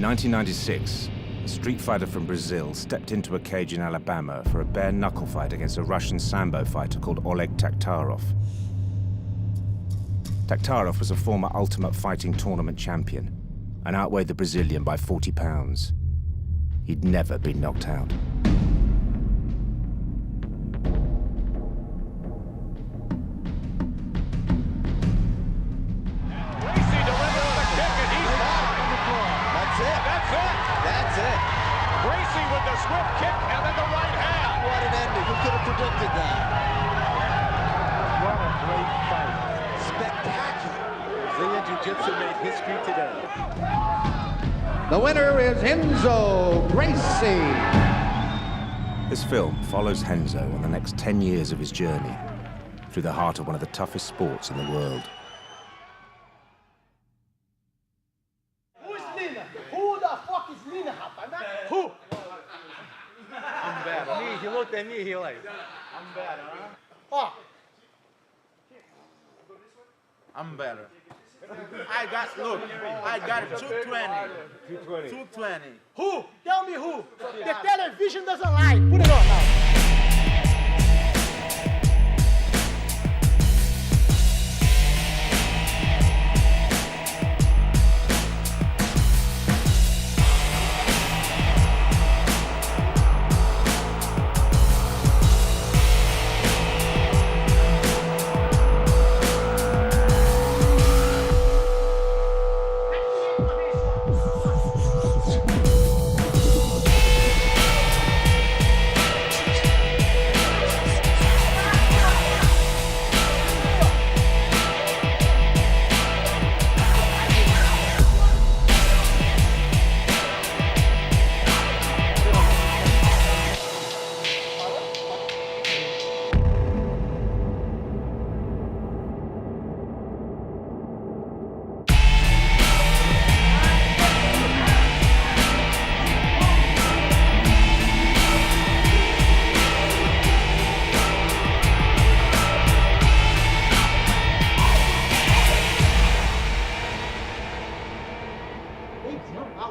1996, a street fighter from Brazil stepped into a cage in Alabama for a bare-knuckle fight against a Russian Sambo fighter called Oleg Taktarov. Taktarov was a former Ultimate Fighting Tournament champion and outweighed the Brazilian by 40 pounds. He'd never been knocked out. Gracie delivers the kick and he's fine. That's it. That's it. That's it. Gracie with the swift kick and then the right hand. What an ending. Who could have predicted that? What a great fight. Spectacular. Brazilian Jiu-Jitsu made history today. The winner is Renzo Gracie. This film follows Renzo on the next 10 years of his journey through the heart of one of the toughest sports in the world. Who is Lina? Who the fuck is Lina, rapaz? Who? I'm better. He looked at me, he like, I'm better, huh? Oh, I'm better. I got 220. 220. who? Tell me who. The television doesn't lie. Put it on now.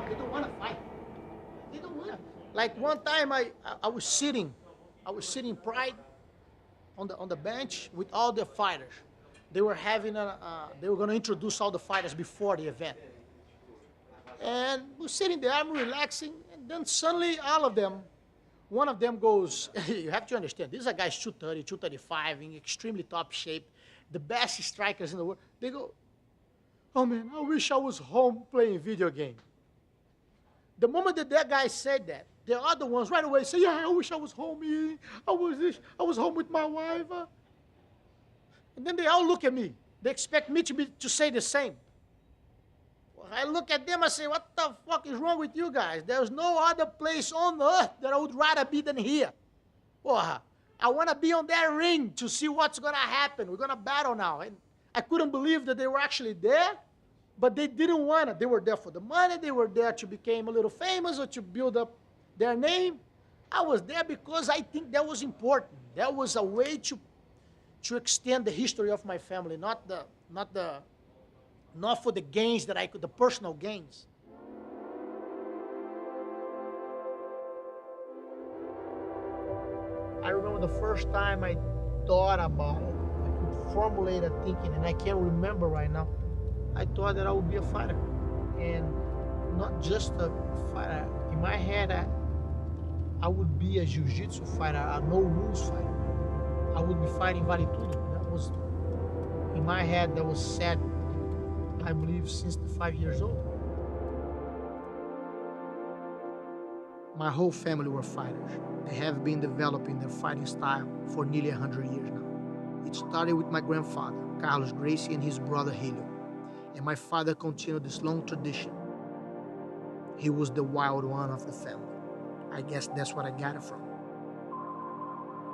They don't want to fight. They don't want to. Like one time I was sitting Pride on the bench with all the fighters. They were having they were going to introduce all the fighters before the event. And we're sitting there, I'm relaxing, and then suddenly all of them, one of them goes, you have to understand, these are guys 230, 235, in extremely top shape, the best strikers in the world. They go, oh man, I wish I was home playing video game. The moment that guy said that, the other ones right away say, yeah, I wish I was home eating. I was home with my wife. And then they all look at me. They expect me to say the same. Well, I look at them, I say, what the fuck is wrong with you guys? There's no other place on earth that I would rather be than here. Well, I want to be on that ring to see what's going to happen. We're going to battle now. And I couldn't believe that they were actually there, but they didn't want it. They were there for the money. They were there to become a little famous or to build up their name. I was there because I think that was important. That was a way to extend the history of my family, not for the gains that the personal gains. I remember the first time I thought about it, I could formulate a thinking, and I can't remember right now. I thought that I would be a fighter, and not just a fighter. In my head, I would be a jiu-jitsu fighter, a no-rules fighter. I would be fighting Vale Tudo. That was, in my head, that was set, I believe, since the 5 years old. My whole family were fighters. They have been developing their fighting style for nearly 100 years now. It started with my grandfather, Carlos Gracie, and his brother, Helio. And my father continued this long tradition. He was the wild one of the family. I guess that's what I got it from.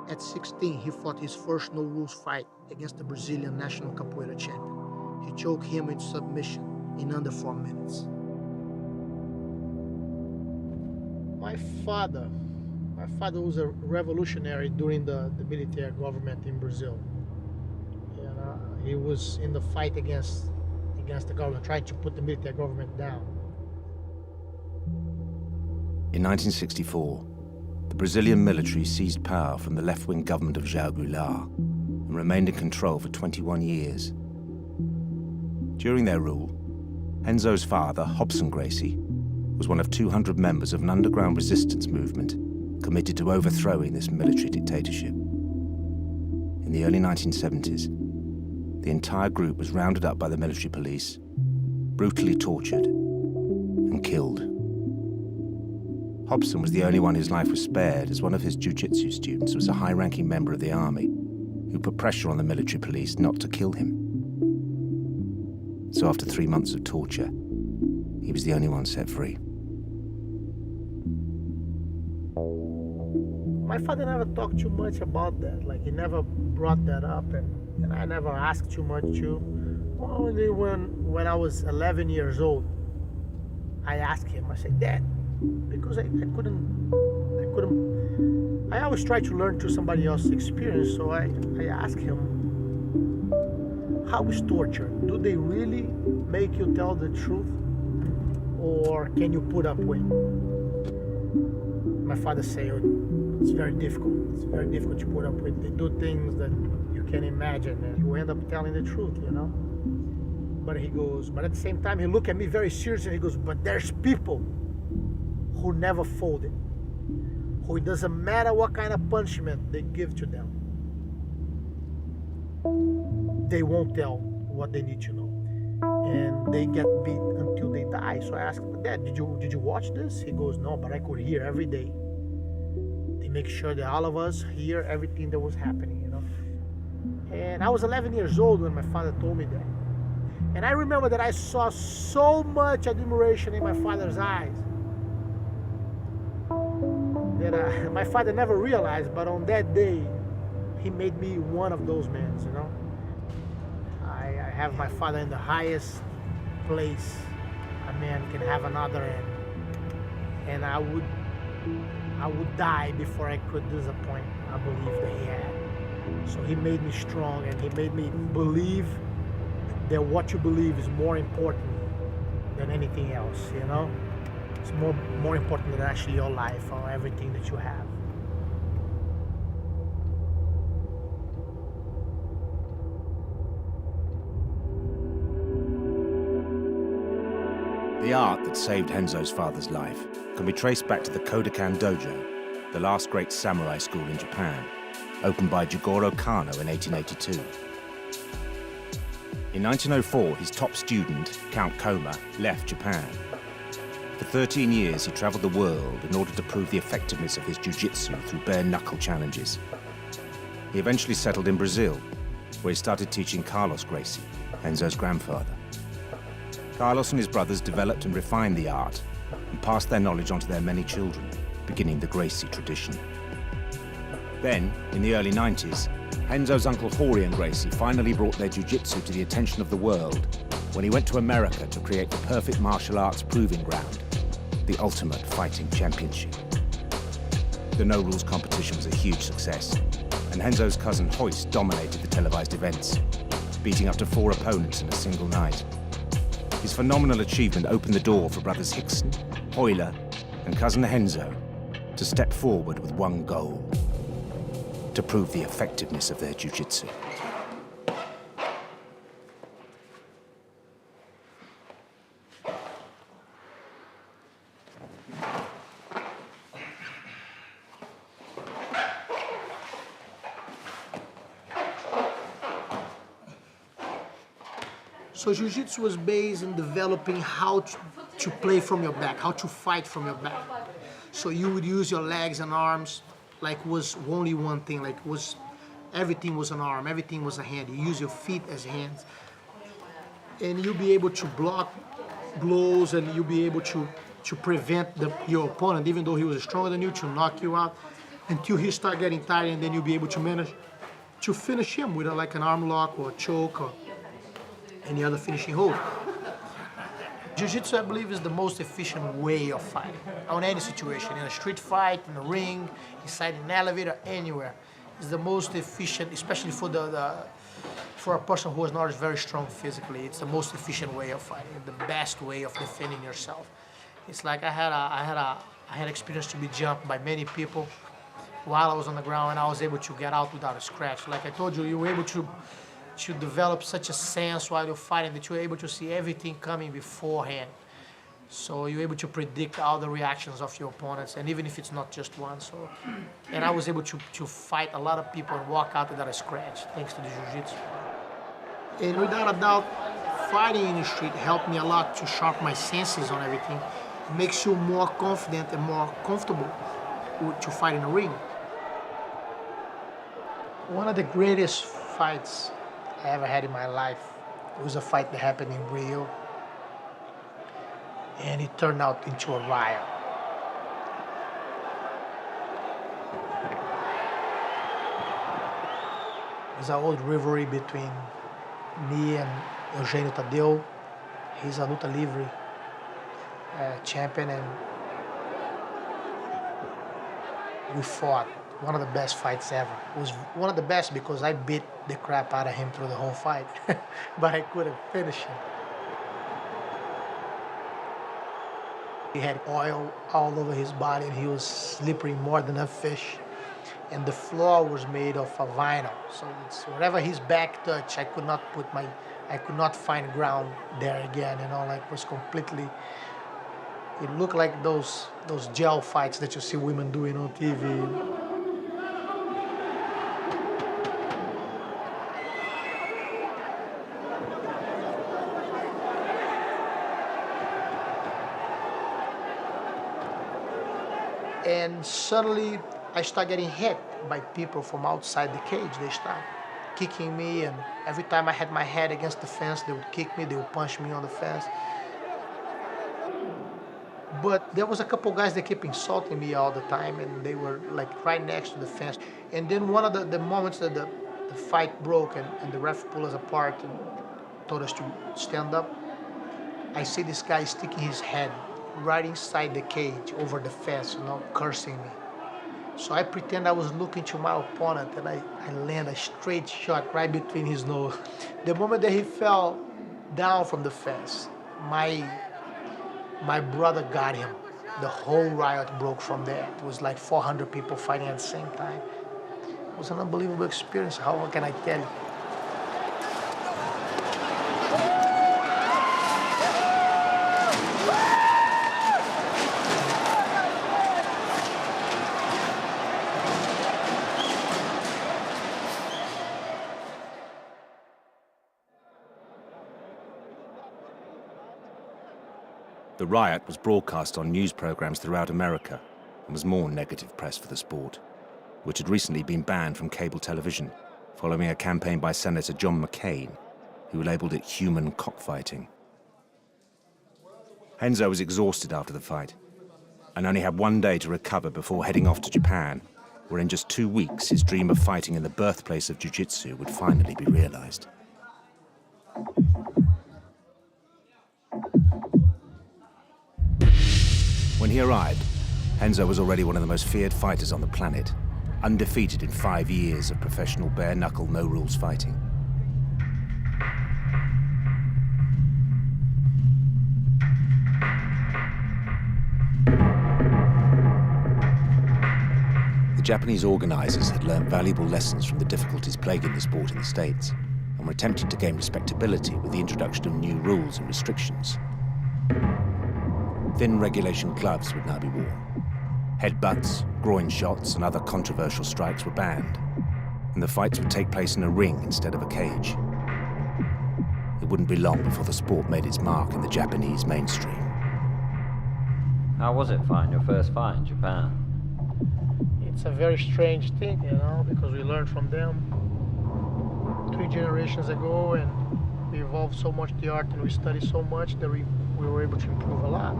At 16, he fought his first no-rules fight against the Brazilian national capoeira champion. He choked him into submission in under 4 minutes. My father was a revolutionary during the military government in Brazil. And, he was in the fight against the government, trying to put the military government down. In 1964, the Brazilian military seized power from the left-wing government of João Goulart and remained in control for 21 years. During their rule, Renzo's father, Renzo Gracie, was one of 200 members of an underground resistance movement committed to overthrowing this military dictatorship. In the early 1970s, the entire group was rounded up by the military police, brutally tortured, and killed. Hobson was the only one whose life was spared, as one of his jiu-jitsu students was a high-ranking member of the army who put pressure on the military police not to kill him. So after 3 months of torture, he was the only one set free. My father never talked too much about that. Like, he never brought that up, and I never asked too much too. Only when I was 11 years old, I asked him. I said, "Dad," because I couldn't. I always try to learn through somebody else's experience. So I asked him, "How is torture? Do they really make you tell the truth, or can you put up with it?" My father said, "It's very difficult. It's very difficult to put up with. They do things that you can't imagine, and you end up telling the truth, you know." But he goes, but at the same time, he looked at me very seriously. He goes, "But there's people who never folded, who it doesn't matter what kind of punishment they give to them, they won't tell what they need to know, and they get beat until they die." So I asked him, "Dad, did you watch this?" He goes, "No, but I could hear every day. They make sure that all of us hear everything that was happening, you know." And I was 11 years old when my father told me that. And I remember that I saw so much admiration in my father's eyes that my father never realized, but on that day, he made me one of those men, you know. I have my father in the highest place a man can have another in. And I would die before I could disappoint a belief that he had. So he made me strong, and he made me believe that what you believe is more important than anything else, you know? It's more important than actually your life or everything that you have. The art that saved Renzo's father's life can be traced back to the Kodokan Dojo, the last great samurai school in Japan, opened by Jigoro Kano in 1882. In 1904, his top student, Count Koma, left Japan. For 13 years, he traveled the world in order to prove the effectiveness of his jiu-jitsu through bare-knuckle challenges. He eventually settled in Brazil, where he started teaching Carlos Gracie, Renzo's grandfather. Carlos and his brothers developed and refined the art and passed their knowledge on to their many children, beginning the Gracie tradition. Then, in the early 90s, Renzo's uncle Horian Gracie finally brought their jiu-jitsu to the attention of the world when he went to America to create the perfect martial arts proving ground, the Ultimate Fighting Championship. The no-rules competition was a huge success, and Renzo's cousin Hoist dominated the televised events, beating up to 4 opponents in a single night. His phenomenal achievement opened the door for brothers Hickson, Euler, and cousin Renzo to step forward with one goal: to prove the effectiveness of their jiu-jitsu. So jiu-jitsu was based in developing how to play from your back, how to fight from your back. So you would use your legs and arms like was only one thing, like everything was an arm, everything was a hand. You use your feet as hands. And you'll be able to block blows, and you'll be able to prevent your opponent, even though he was stronger than you, to knock you out until he start getting tired, and then you'll be able to manage to finish him with like an arm lock or a choke or any other finishing hold. Jiu-jitsu, I believe, is the most efficient way of fighting on any situation, in a street fight, in a ring, inside an elevator, anywhere. It's the most efficient, especially for a person who is not very strong physically. It's the most efficient way of fighting, the best way of defending yourself. It's like I had I had experience to be jumped by many people while I was on the ground, and I was able to get out without a scratch. Like I told you, you were able to develop such a sense while you're fighting that you're able to see everything coming beforehand. So you're able to predict all the reactions of your opponents, and even if it's not just one. So, and I was able to fight a lot of people and walk out without a scratch, thanks to the jiu-jitsu. And without a doubt, fighting in the street helped me a lot to sharpen my senses on everything. It makes you more confident and more comfortable to fight in the ring. One of the greatest fights I ever had in my life was a fight that happened in Rio, and it turned out into a riot. It's an old rivalry between me and Eugenio Tadeu. He's a luta livre champion, and we fought. One of the best fights ever. It was one of the best because I beat the crap out of him through the whole fight, but I couldn't finish him. He had oil all over his body, and he was slippery more than a fish. And the floor was made of a vinyl, so it's wherever his back touched, I could not find ground there again. You know, like it was completely. It looked like those gel fights that you see women doing on TV. And suddenly, I start getting hit by people from outside the cage. They start kicking me, and every time I had my head against the fence, they would kick me, they would punch me on the fence. But there was a couple guys that kept insulting me all the time, and they were like right next to the fence. And then one of the moments that the fight broke and the ref pulled us apart and told us to stand up, I see this guy sticking his head right inside the cage over the fence, you know, cursing me. So I pretend I was looking to my opponent, and I land a straight shot right between his nose. The moment that he fell down from the fence, my brother got him. The whole riot broke from there. It was like 400 people fighting at the same time. It was an unbelievable experience. How can I tell you? The riot was broadcast on news programs throughout America and was more negative press for the sport, which had recently been banned from cable television following a campaign by Senator John McCain, who labeled it human cockfighting. Renzo was exhausted after the fight and only had one day to recover before heading off to Japan, where in just 2 weeks his dream of fighting in the birthplace of jiu-jitsu would finally be realized. When he arrived, Renzo was already one of the most feared fighters on the planet, undefeated in 5 years of professional bare-knuckle, no-rules fighting. The Japanese organizers had learned valuable lessons from the difficulties plaguing the sport in the States and were attempting to gain respectability with the introduction of new rules and restrictions. Thin regulation gloves would now be worn. Headbutts, groin shots, and other controversial strikes were banned, and the fights would take place in a ring instead of a cage. It wouldn't be long before the sport made its mark in the Japanese mainstream. How was it fighting your first fight in Japan? It's a very strange thing, you know, because we learned from them 3 generations ago, and we evolved so much the art and we studied so much that we were able to improve a lot.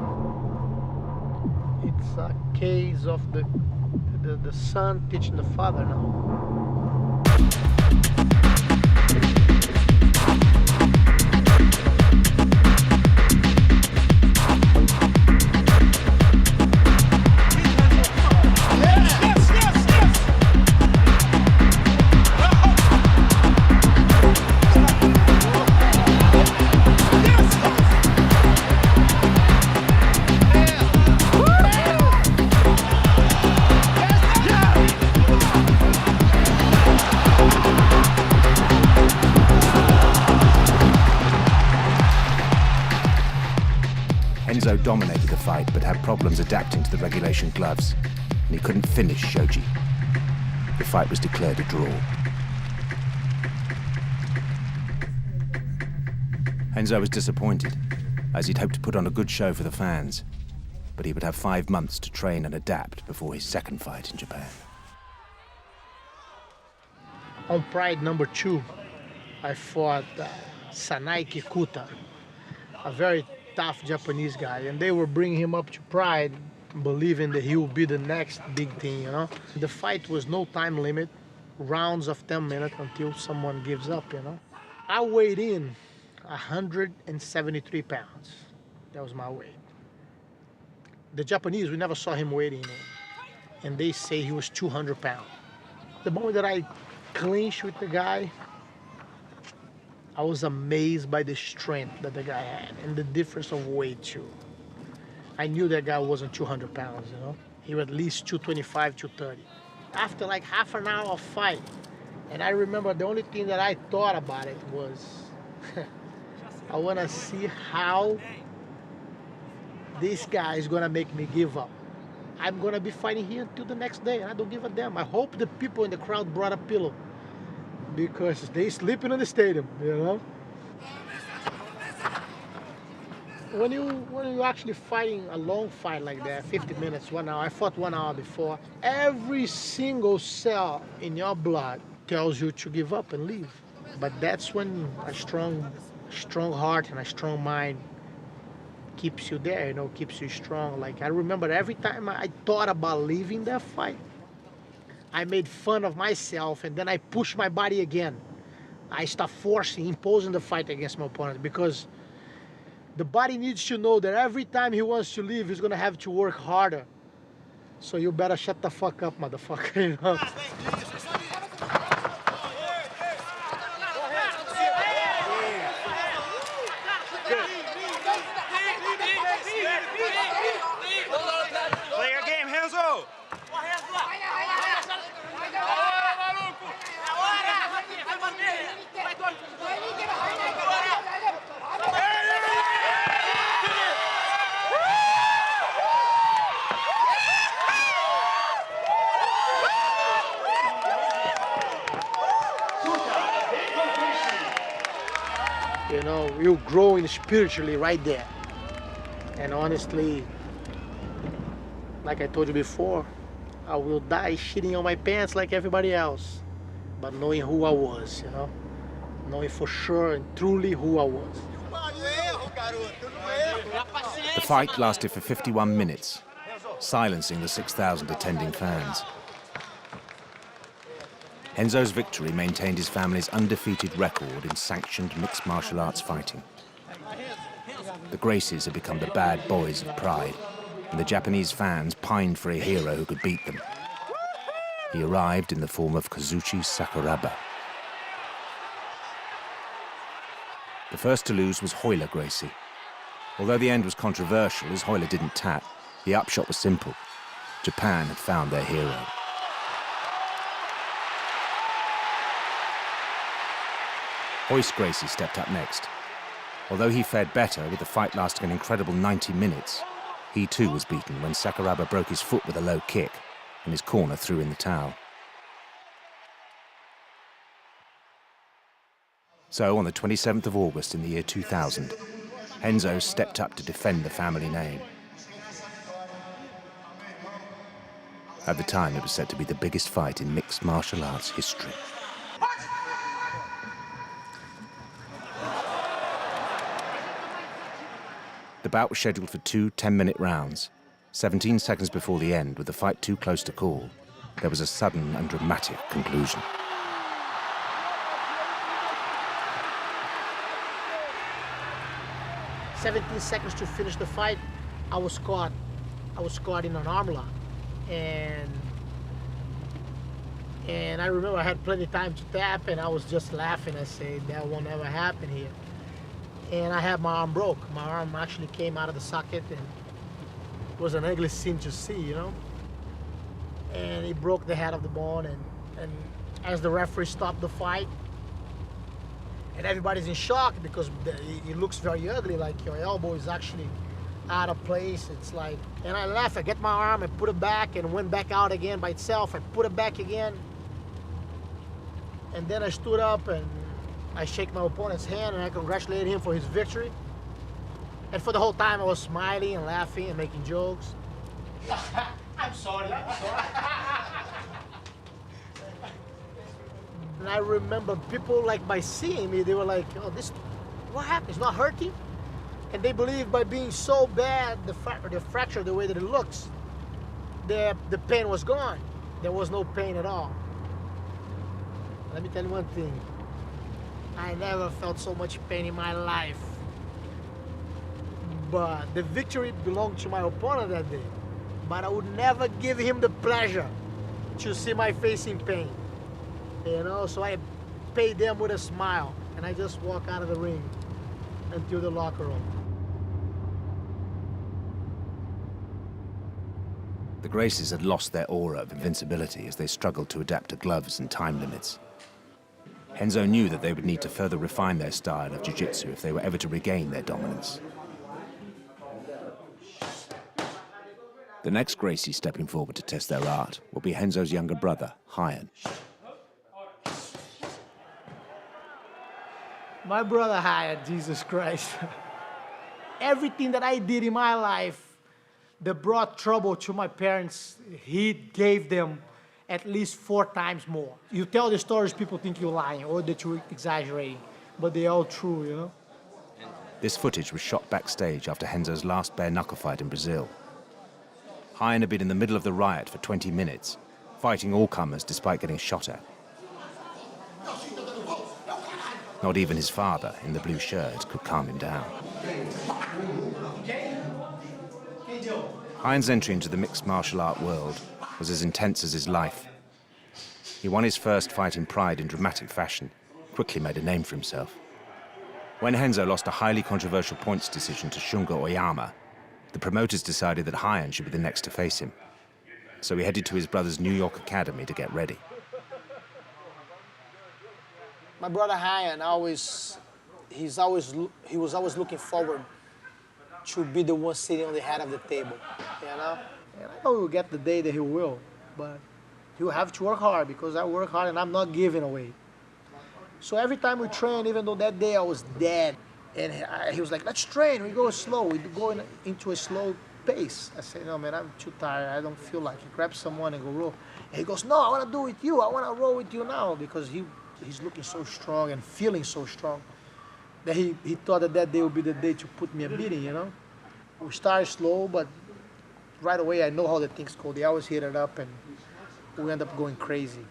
It's a case of the son teaching the father now. Enzo dominated the fight but had problems adapting to the regulation gloves, and he couldn't finish Shoji. The fight was declared a draw. Enzo was disappointed, as he'd hoped to put on a good show for the fans, but he would have 5 months to train and adapt before his second fight in Japan. On Pride number 2, I fought Sanai Kikuta, a very tough Japanese guy, and they were bringing him up to Pride, believing that he will be the next big thing, you know. The fight was no time limit, rounds of 10 minutes until someone gives up, you know. I weighed in 173 pounds. That was my weight. The Japanese, we never saw him weighing in, and they say he was 200 pounds. The moment that I clinched with the guy, I was amazed by the strength that the guy had and the difference of weight too. I knew that guy wasn't 200 pounds, you know. He was at least 225, 230. After like half an hour of fight, and I remember the only thing that I thought about it was, I want to see how this guy is going to make me give up. I'm going to be fighting here until the next day. I don't give a damn. I hope the people in the crowd brought a pillow, because they sleeping in the stadium, you know. When you're actually fighting a long fight like that, 50 minutes, 1 hour, I fought 1 hour before, every single cell in your blood tells you to give up and leave. But that's when a strong heart and a strong mind keeps you there, you know, keeps you strong. Like, I remember every time I thought about leaving that fight, I made fun of myself, and then I pushed my body again. I start imposing the fight against my opponent, because the body needs to know that every time he wants to leave, he's gonna have to work harder. So you better shut the fuck up, motherfucker, you know? Play your game, Renzo! You know, you're growing spiritually right there. And honestly, like I told you before, I will die shitting on my pants like everybody else, but knowing who I was, you know, knowing for sure and truly who I was. The fight lasted for 51 minutes, silencing the 6,000 attending fans. Enzo's victory maintained his family's undefeated record in sanctioned mixed martial arts fighting. The Gracies had become the bad boys of Pride, and the Japanese fans pined for a hero who could beat them. He arrived in the form of Kazuchi Sakuraba. The first to lose was Royler Gracie. Although the end was controversial, as Royler didn't tap, the upshot was simple. Japan had found their hero. Royce Gracie stepped up next. Although he fared better, with the fight lasting an incredible 90 minutes, he too was beaten when Sakuraba broke his foot with a low kick, and his corner threw in the towel. So, on the 27th of August in the year 2000, Renzo stepped up to defend the family name. At the time, it was said to be the biggest fight in mixed martial arts history. The bout was scheduled for 2 10-minute rounds. 17 seconds before the end, with the fight too close to call, there was a sudden and dramatic conclusion. "17 seconds to finish the fight, I was caught in an arm lock, and I remember I had plenty of time to tap, and I was just laughing. I said, that won't ever happen here. And I had my arm broke. My arm actually came out of the socket, and it was an ugly scene to see, you know. And it broke the head of the bone, and as the referee stopped the fight, and everybody's in shock because it looks very ugly, like your elbow is actually out of place. It's like, and I left, I get my arm, I put it back and went back out again by itself. I put it back again. And then I stood up and I shake my opponent's hand and I congratulate him for his victory. And for the whole time I was smiling and laughing and making jokes. I'm sorry. And I remember people, like, by seeing me, they were like, oh, this, what happened? It's not hurting? And they believe by being so bad, the fracture, the way that it looks, the pain was gone. There was no pain at all. Let me tell you one thing. I never felt so much pain in my life. But the victory belonged to my opponent that day. But I would never give him the pleasure to see my face in pain. You know, so I paid them with a smile, and I just walk out of the ring until the locker room. The Gracies had lost their aura of invincibility as they struggled to adapt to gloves and time limits. Renzo knew that they would need to further refine their style of jiu-jitsu if they were ever to regain their dominance. The next Gracie stepping forward to test their art will be Renzo's younger brother, Ryan. My brother Hyatt, Jesus Christ. Everything that I did in my life that brought trouble to my parents, he gave them at least 4 times more. You tell the stories, people think you're lying or that you're exaggerating, but they're all true, you know? This footage was shot backstage after Renzo's last bare-knuckle fight in Brazil. Ryan had been in the middle of the riot for 20 minutes, fighting all comers despite getting shot at. Not even his father, in the blue shirt, could calm him down. Ryan's entry into the mixed martial art world was as intense as his life. He won his first fight in Pride in dramatic fashion, quickly made a name for himself. When Renzo lost a highly controversial points decision to Shunga Oyama, the promoters decided that Ryan should be the next to face him. So he headed to his brother's New York academy to get ready. My brother Ryan he was always looking forward to be the one sitting on the head of the table, you know? And I know we'll get the day that he will, but he'll have to work hard because I work hard and I'm not giving away. So every time we train, even though that day I was dead, and he was like, let's train, we go slow, we go into a slow pace. I said, no man, I'm too tired, I don't feel like it. Grab someone and go roll. And he goes, no, I want to do it with you, I want to roll with you now, because he's looking so strong and feeling so strong that he thought that day would be the day to put me a beating, you know? We started slow, but right away I know how the things go. They always hit it up and we end up going crazy.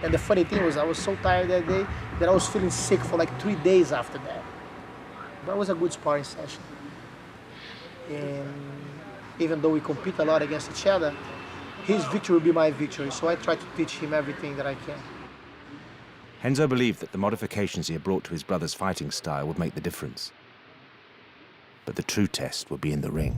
And the funny thing was I was so tired that day that I was feeling sick for like 3 days after that. But it was a good sparring session. And even though we compete a lot against each other, his victory will be my victory. So I try to teach him everything that I can. Renzo believed that the modifications he had brought to his brother's fighting style would make the difference. But the true test would be in the ring.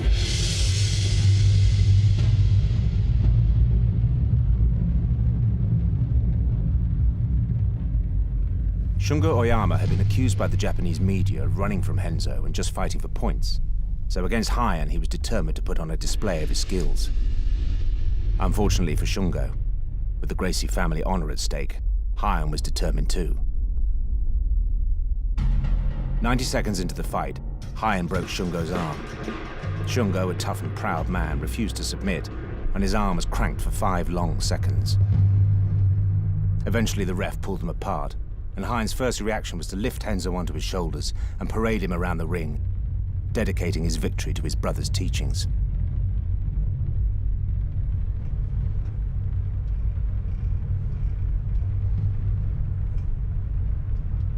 Shungo Oyama had been accused by the Japanese media of running from Renzo and just fighting for points. So against Heian, he was determined to put on a display of his skills. Unfortunately for Shungo, with the Gracie family honor at stake, Heian was determined too. 90 seconds into the fight, Heian broke Shungo's arm. Shungo, a tough and proud man, refused to submit, and his arm was cranked for 5 long seconds. Eventually, the ref pulled them apart, and Heian's first reaction was to lift Renzo onto his shoulders and parade him around the ring, dedicating his victory to his brother's teachings.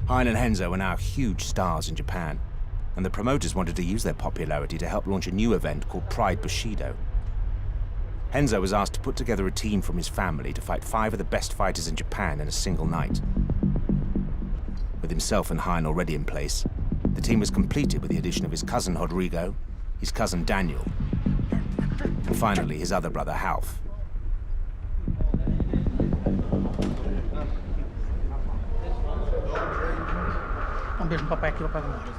Heian and Renzo are now huge stars in Japan, and the promoters wanted to use their popularity to help launch a new event called Pride Bushido. Renzo was asked to put together a team from his family to fight 5 of the best fighters in Japan in a single night. With himself and Heian already in place, the team was completed with the addition of his cousin Rodrigo, his cousin Daniel, and finally his other brother Ralph. Beijo no papai aqui, papai vai embora.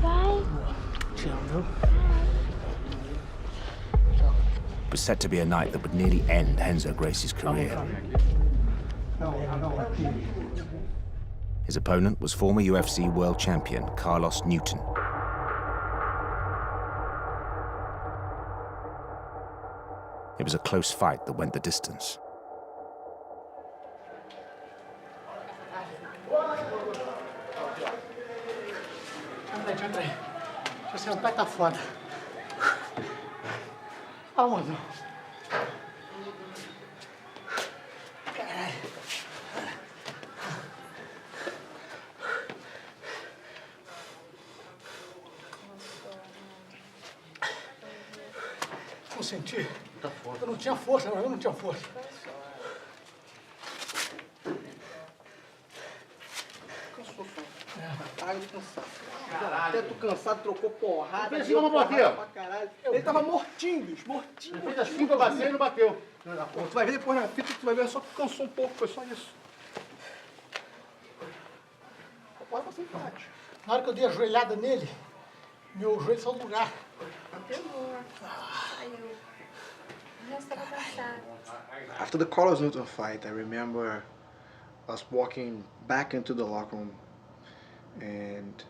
Vai. Te amo, viu? It was set to be a night that would nearly end Renzo Gracie's career. His opponent was former UFC world champion Carlos Newton. It was a close fight that went the distance. Entra aí. Deixa eu sentar que tá foda. Ah, mozão. Caralho. Não senti. Tá foda. Eu não tinha força, eu não tinha força. Cansou, Caralho, cansado. Até tu cansado, trocou porrada. Fez assim, vamos bater, ó. Pra caralho. Ele tava mortinho, bicho, mortinho. Fez assim que eu bati e não bateu. Pô, tu vai ver depois na fita, tu vai ver, só que cansou um pouco, foi só isso. Agora você empate. Na hora que eu dei a joelhada nele, meu joelho saiu do lugar. Pegou. Saiu. Já estava cansado. After the Carlos Newton fight, I remember us walking back into the locker room, and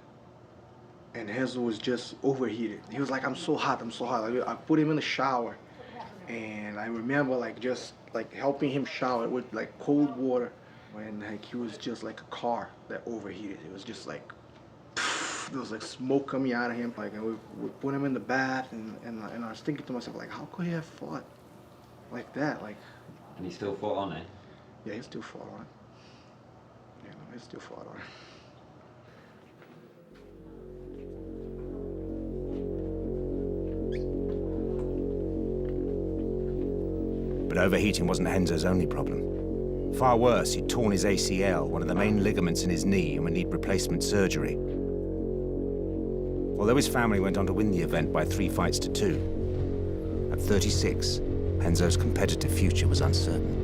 Renzo was just overheated. He was like, I'm so hot. Like, I put him in the shower, and I remember just helping him shower with like cold water, when like he was just like a car that overheated. It was just like, there was like smoke coming out of him. Like, and we put him in the bath, and I was thinking to myself, like, how could he have fought like that? Like, And he still fought on it? yeah, he still fought on it. Yeah, no, he still fought on it. But overheating wasn't Renzo's only problem. Far worse, he'd torn his ACL, one of the main ligaments in his knee, and would need replacement surgery. Although his family went on to win the event by 3 fights to 2, at 36, Renzo's competitive future was uncertain.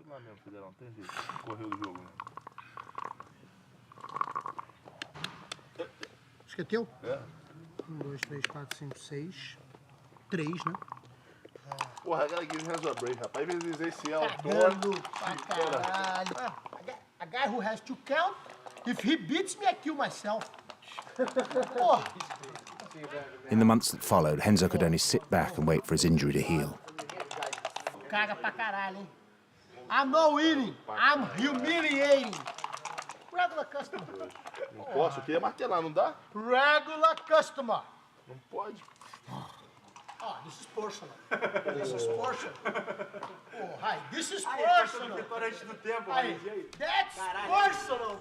Lá mesmo, Federal, não tem jeito. Correu do jogo, né? Acho que é teu? É. 1, 2, 3, 4, 5, 6. 3, né? Porra, I gotta give Renzo a break, rapaz. Às vezes esse é o Cagando pra caralho. A guy who has to count, if he beats me, I kill myself. Porra. In the months that followed, Renzo could only sit back and wait for his injury to heal. Caga pra caralho, hein? I'm not winning. I'm humiliating. Regular customer. Não posso, eu queria martelar, não dá? Regular customer. Não pode. Oh, this is personal. This is personal. Oh, hi. This is personal. Hi. That's personal.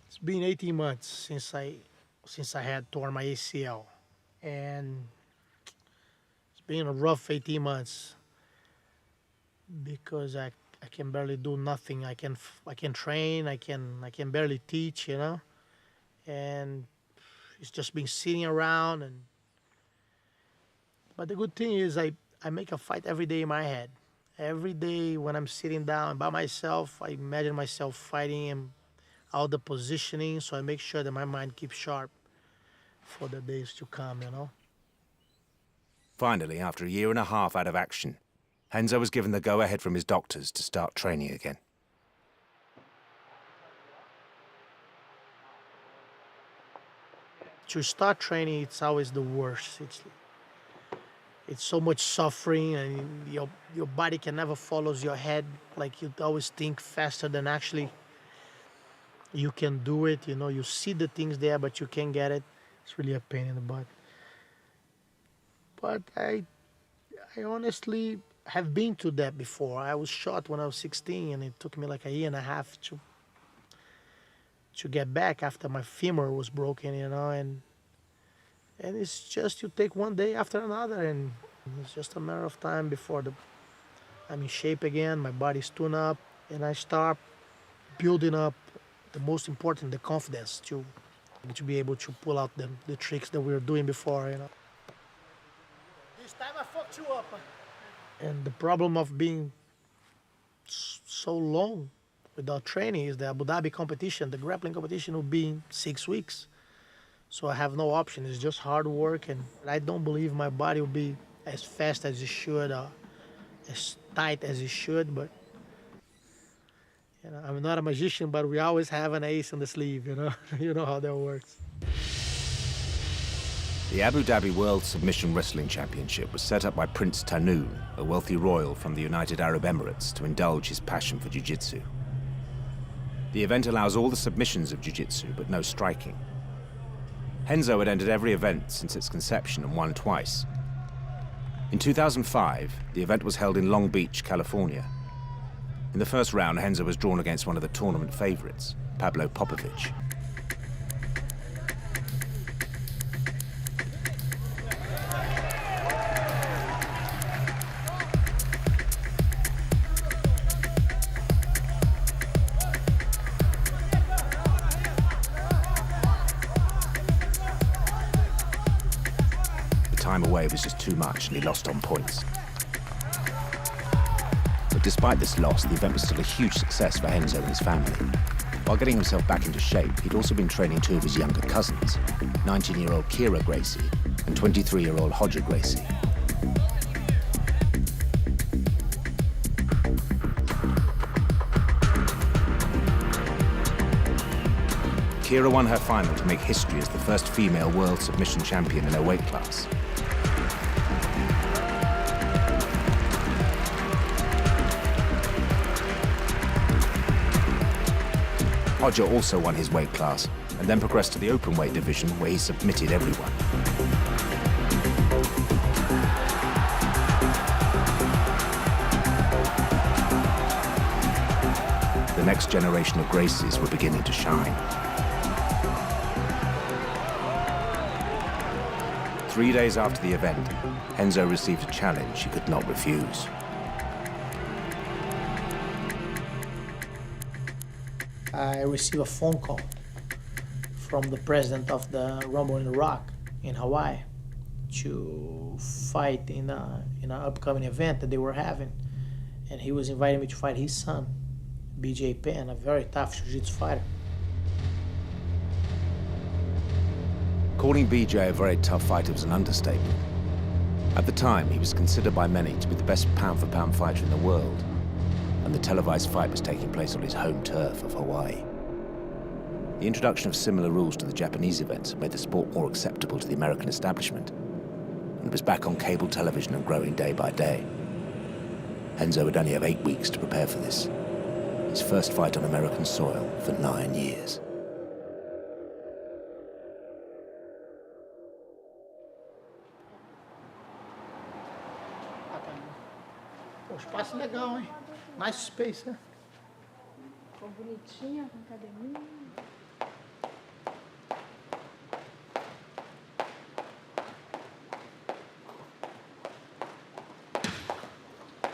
It's been 18 months since I had torn my ACL, and it's been a rough 18 months because I can barely do nothing. I can train. I can barely teach, you know, and it's just been sitting around. But the good thing is I make a fight every day in my head. Every day when I'm sitting down by myself, I imagine myself fighting and all the positioning, so I make sure that my mind keeps sharp for the days to come, you know. Finally, after a year and a half out of action, Renzo was given the go-ahead from his doctors to start training again. To start training, it's always the worst. It's so much suffering, and your body can never follows your head. Like, you always think faster than actually you can do it. You know, you see the things there, but you can't get it. It's really a pain in the butt. But I honestly have been to that before. I was shot when I was 16, and it took me like a year and a half to get back after my femur was broken, you know, and it's just you take one day after another, and it's just a matter of time before I'm in shape again, my body's tuned up, and I start building up the most important, the confidence to be able to pull out the tricks that we were doing before, you know. This time I fucked you up. And the problem of being so long without training is the Abu Dhabi competition, the grappling competition will be in 6 weeks. So I have no option. It's just hard work, and I don't believe my body will be as fast as it should, or as tight as it should. But you know, I'm not a magician, but we always have an ace in the sleeve. You know, you know how that works. The Abu Dhabi World Submission Wrestling Championship was set up by Prince Tanoon, a wealthy royal from the United Arab Emirates, to indulge his passion for jiu-jitsu. The event allows all the submissions of jiu-jitsu, but no striking. Renzo had entered every event since its conception and won twice. In 2005, the event was held in Long Beach, California. In the first round, Renzo was drawn against one of the tournament favorites, Pablo Popovich. Time away was just too much, and he lost on points. But despite this loss, the event was still a huge success for Renzo and his family. While getting himself back into shape, he'd also been training two of his younger cousins, 19-year-old Kira Gracie and 23-year-old Roger Gracie. Kira won her final to make history as the first female world submission champion in her weight class. Roger also won his weight class and then progressed to the open weight division, where he submitted everyone. The next generation of Gracies were beginning to shine. 3 days after the event, Renzo received a challenge he could not refuse. I received a phone call from the president of the Rumble in the Rock in Hawaii to fight in an upcoming event that they were having, and he was inviting me to fight his son, BJ Penn, a very tough jiu-jitsu fighter. Calling BJ a very tough fighter was an understatement. At the time, he was considered by many to be the best pound-for-pound fighter in the world, and the televised fight was taking place on his home turf of Hawaii. The introduction of similar rules to the Japanese events made the sport more acceptable to the American establishment, and was back on cable television and growing day by day. Renzo would only have 8 weeks to prepare for this. His first fight on American soil for 9 years. O espaço legal, hein? Nice space, né? Ficou bonitinha com academia.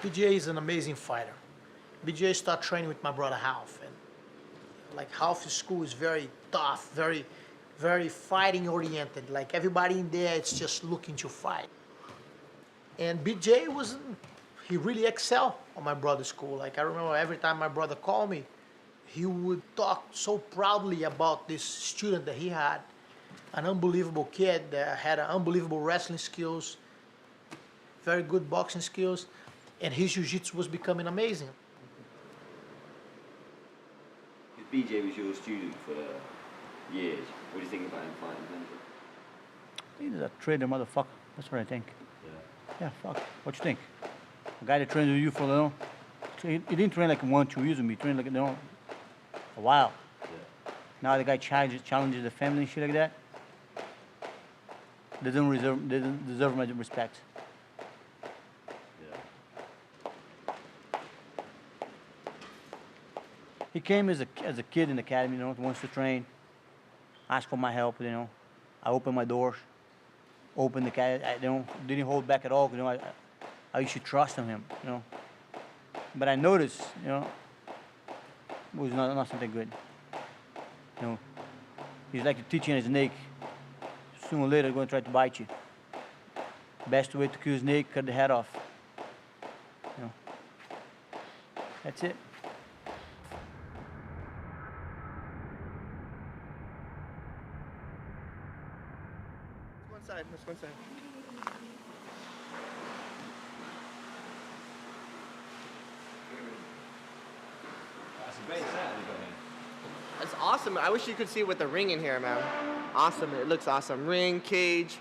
BJ is an amazing fighter. BJ started training with my brother Half, and like Half's school is very tough, very fighting oriented. Like everybody in there, it's just looking to fight. And BJ he really excelled on my brother's school. Like I remember every time my brother called me, he would talk so proudly about this student that he had, an unbelievable kid that had unbelievable wrestling skills, very good boxing skills, and his jiu-jitsu was becoming amazing. BJ was your student for years. What do you think about him fighting Renzo? He's a trader motherfucker. That's what I think. Yeah, fuck. What you think? A guy that trained with you for he didn't train like 1-2 years with me. He trained like a while. Yeah. Now the guy challenges the family and shit like that. They don't deserve my respect. He came as a kid in the academy, wants to train, asked for my help, I opened my doors, opened the academy, I didn't hold back at all, I used to trust in him, But I noticed, it was not something good. He's like teaching a snake. Sooner or later, they're going to try to bite you. Best way to kill a snake, cut the head off. That's it. Let's go inside. That's a great set you got here. It's awesome. I wish you could see with the ring in here, man. Awesome. It looks awesome. Ring, cage.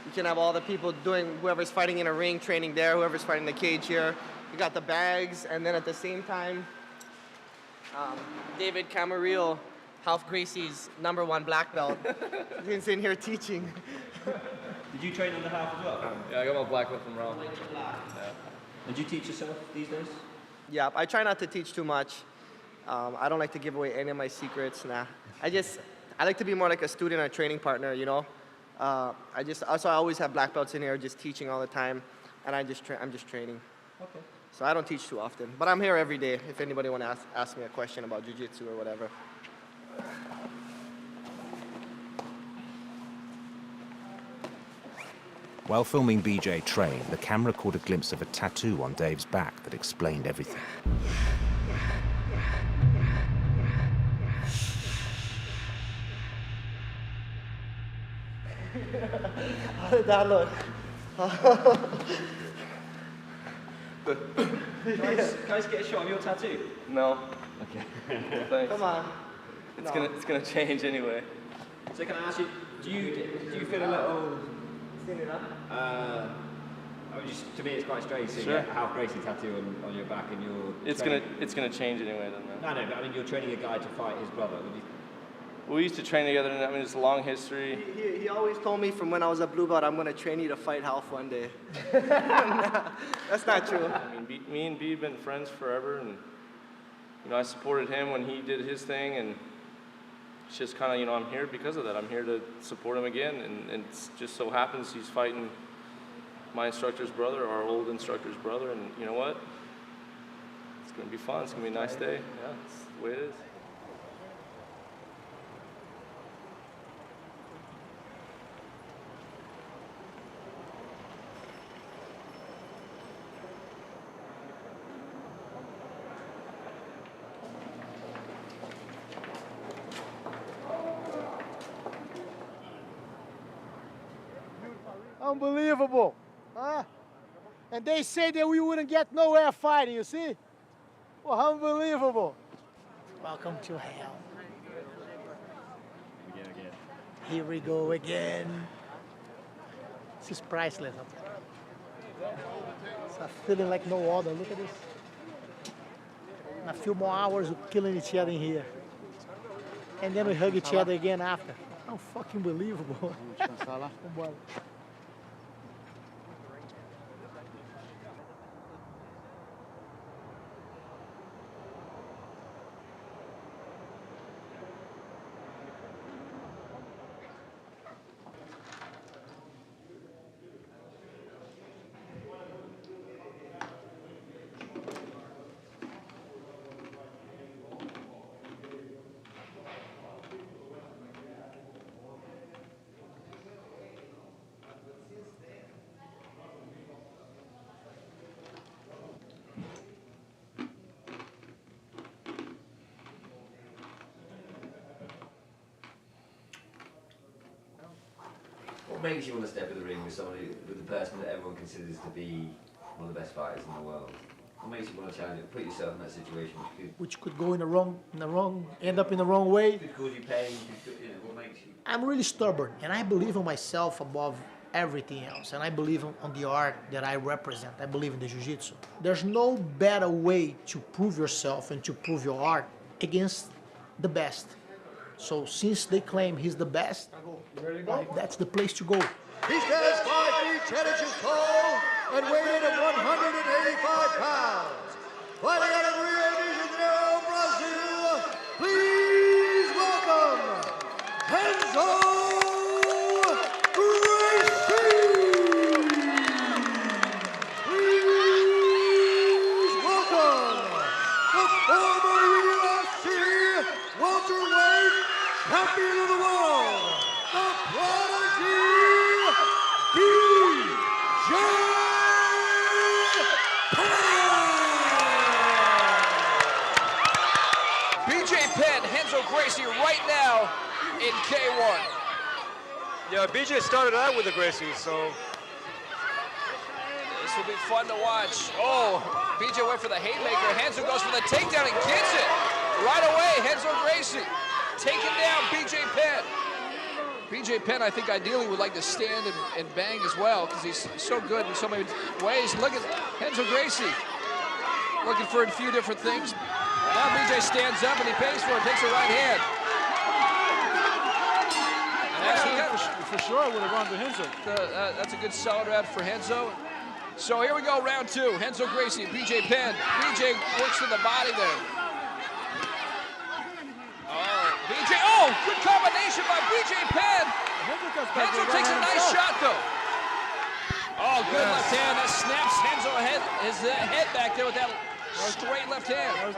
You can have all the people doing, whoever's fighting in a ring, training there, whoever's fighting the cage here. You got the bags, and then at the same time, David Camarillo, Ralph Gracie's #1 black belt. He's in here teaching. Did you train under Half as well? Yeah, I got my black belt from Ralph. Yeah. And do you teach yourself these days? Yeah, I try not to teach too much. I don't like to give away any of my secrets. Nah, I like to be more like a student or training partner. So I always have black belts in here, just teaching all the time, and I'm just training. Okay. So I don't teach too often, but I'm here every day if anybody want to ask me a question about jiu-jitsu or whatever. While filming BJ train, the camera caught a glimpse of a tattoo on Dave's back that explained everything. How did that look? Can I just get a shot of your tattoo? No. Okay. Thanks. Come on. It's gonna change anyway. So can I ask you, do you feel a little... to me it's quite strange seeing a Half Gracie tattoo on your back and you're... It's gonna change anyway, doesn't it? No, but I mean you're training a guy to fight his brother. We used to train together, and it's a long history. He always told me from when I was a blue belt, I'm going to train you to fight Half one day. That's not true. I mean, me and B have been friends forever, and I supported him when he did his thing, and it's just kind of, I'm here because of that. I'm here to support him again, and it just so happens he's fighting my instructor's brother, our old instructor's brother, and you know what? It's going to be fun. It's going to be a nice day. Yeah, it's the way it is. Unbelievable, huh? And they say that we wouldn't get nowhere fighting, you see? Well, unbelievable. Welcome to hell. Here we go again. This is priceless. It's a feeling like no other. Look at this. In a few more hours, we're killing each other in here. And then we hug each other again after. How fucking believable. Vambora. What makes you want to step in the ring with somebody, with the person that everyone considers to be one of the best fighters in the world? What makes you want to challenge it, put yourself in that situation? Which could go end up in the wrong way. Could cause you pain, what makes you? I'm really stubborn, and I believe in myself above everything else, and I believe on the art that I represent. I believe in the jiu-jitsu. There's no better way to prove yourself and to prove your art against the best. So since they claim he's the best, that's the place to go. He stands 5 feet 10 inches tall and weighed in at 185 pounds. Fighting out of Rio de Janeiro, Brazil, please welcome Renzo Gracie. Please welcome the former UFC welterweight champion of the world, the prodigy, BJ Penn, Renzo Gracie right now in K1. Yeah, BJ started out with the Gracie, so. This will be fun to watch. Oh, BJ went for the haymaker. Renzo goes for the takedown and gets it. Right away, Renzo Gracie taking down BJ Penn. BJ Penn, I think, ideally would like to stand and bang as well because he's so good in so many ways. Look at Renzo Gracie looking for a few different things. Now BJ stands up and he pays for it, takes a right hand. For sure, I would have gone to Renzo. That's a good solid round for Renzo. So here we go, round two. Renzo Gracie, BJ Penn. BJ works to the body there. BJ, good combination by BJ Penn. Renzo takes a nice shot though. Oh, good left hand. That snaps his head back there with that straight left hand.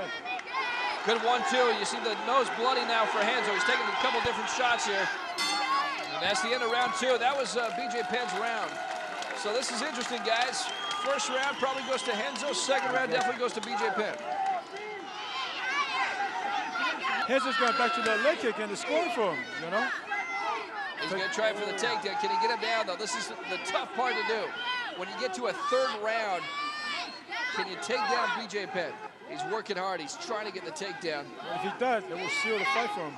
Good 1-2. You see the nose bloody now for Renzo. He's taking a couple different shots here. And that's the end of round two. That was BJ Penn's round. So this is interesting, guys. First round probably goes to Renzo. Second round definitely goes to BJ Penn. Renzo's going back to that leg kick and it's scoring for him, you know? He's going to try for the takedown. Can he get him down, though? This is the tough part to do. When you get to a third round, can you take down BJ Penn? He's working hard. He's trying to get the takedown. If he does, it will seal the fight for him.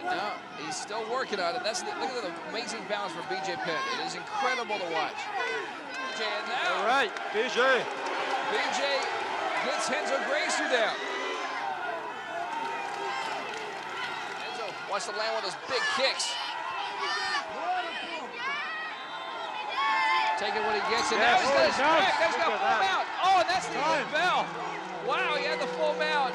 No, he's still working on it. Look at the amazing balance for BJ Penn. It is incredible to watch. BJ, and now. All right, BJ. BJ gets Renzo Gracie down. Renzo wants to land one of those big kicks. Taking what he gets, and now he's got his back. Now he's got full mount. Oh, and that's the bell. Wow, he had the full mount.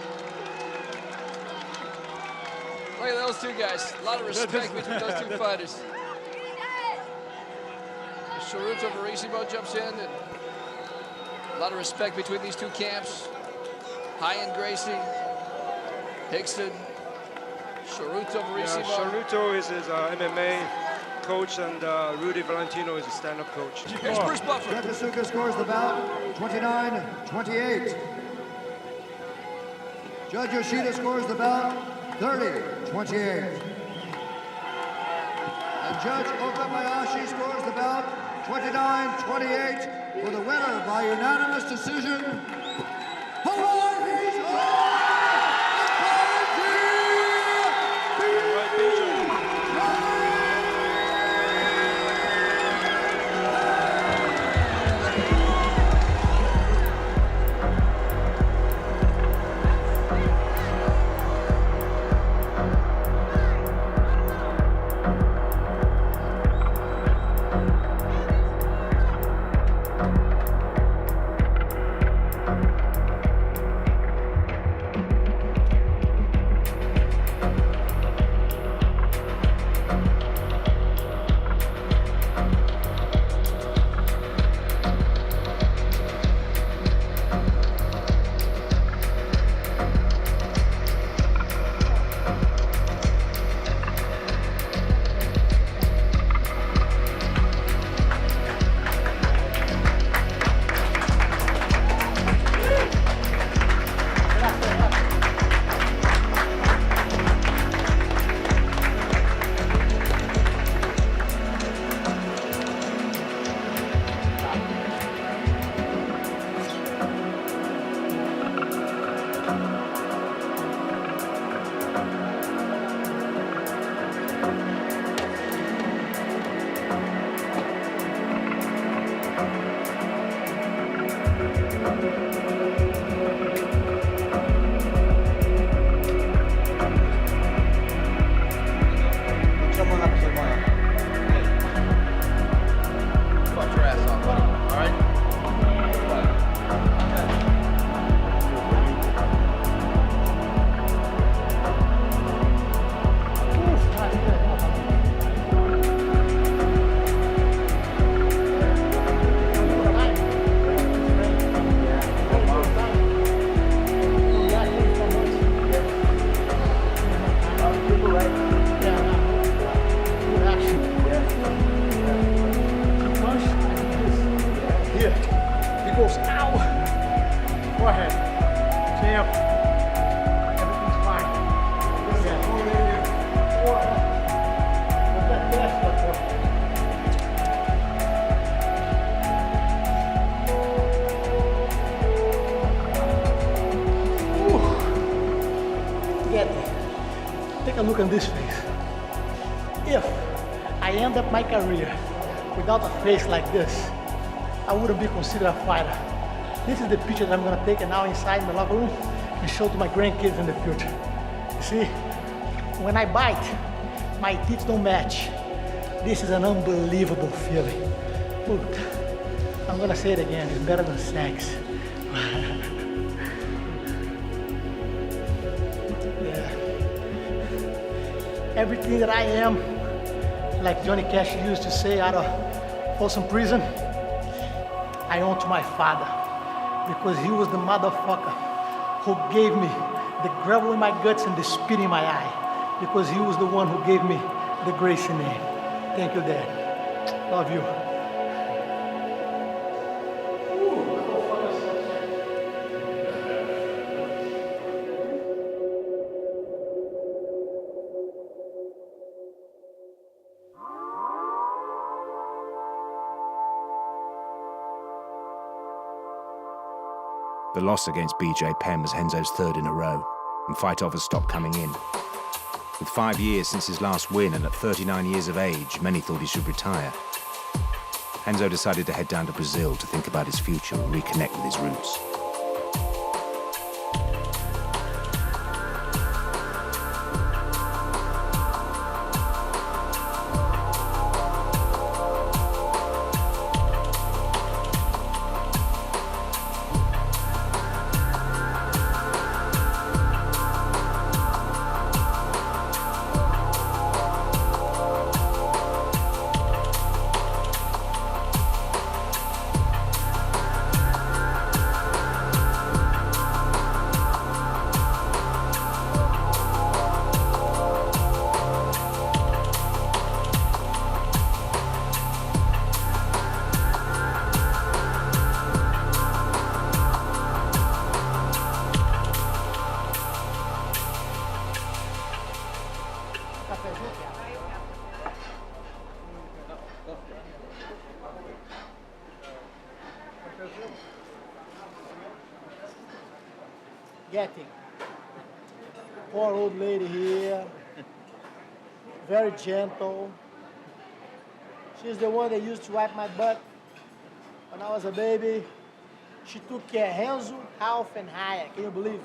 Look at those two guys. A lot of respect between those two fighters. Sharuto Verissimo jumps in. And a lot of respect between these two camps. High-end Gracie, Hickson, Sharuto Verissimo. Yeah, Sharuto is his MMA coach, and Rudy Valentino is a stand-up coach. Here's Bruce Buffer. Jagasuka scores the bout, 29-28. Judge Yoshida scores the bout, 30-28. And Judge Okabayashi scores the bout, 29-28, for the winner by unanimous decision, Getty, take a look at this face. If I end up my career without a face like this, I wouldn't be considered a fighter. This is the picture that I'm gonna take now inside the locker room and show to my grandkids in the future. You see, when I bite, my teeth don't match. This is an unbelievable feeling. Look, I'm gonna say it again, it's better than sex. Yeah. Everything that I am, like Johnny Cash used to say out of Folsom Prison, I owe to my father, because he was the motherfucker who gave me the gravel in my guts and the spit in my eye, because he was the one who gave me the Gracie name. Thank you, Dad. Love you. The loss against BJ Penn was Renzo's third in a row, and fight offers stopped coming in. With 5 years since his last win and at 39 years of age, many thought he should retire. Renzo decided to head down to Brazil to think about his future and reconnect with his roots. Getting. Poor old lady here, very gentle. She's the one that used to wipe my butt when I was a baby. She took care of Renzo, Ralph, and Haya, can you believe?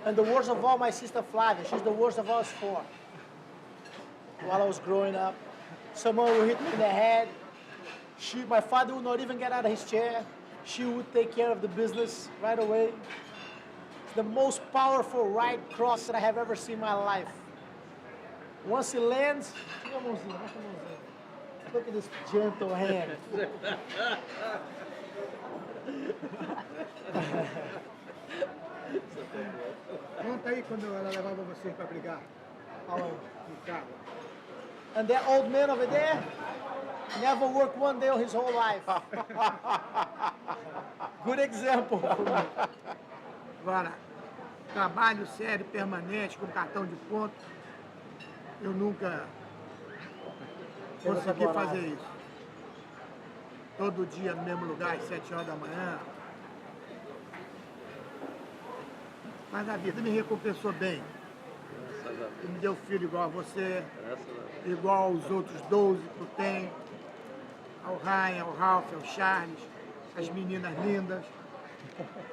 And the worst of all, my sister Flavia. She's the worst of us four. While I was growing up, someone would hit me in the head. My father would not even get out of his chair. She would take care of the business right away. The most powerful right cross that I have ever seen in my life. Once it lands, look at this gentle hand. Conta aí quando ela levava vocês para brigar. And that old man over there never worked one day of his whole life. Good example. Agora, trabalho sério, permanente, com cartão de ponto, eu nunca consegui fazer isso. Todo dia no mesmo lugar, às 7 horas da manhã. Mas a vida me recompensou bem. E me deu filho igual a você, igual aos outros 12 que eu tenho, ao Ryan, ao Ralph, ao Charles, as meninas lindas.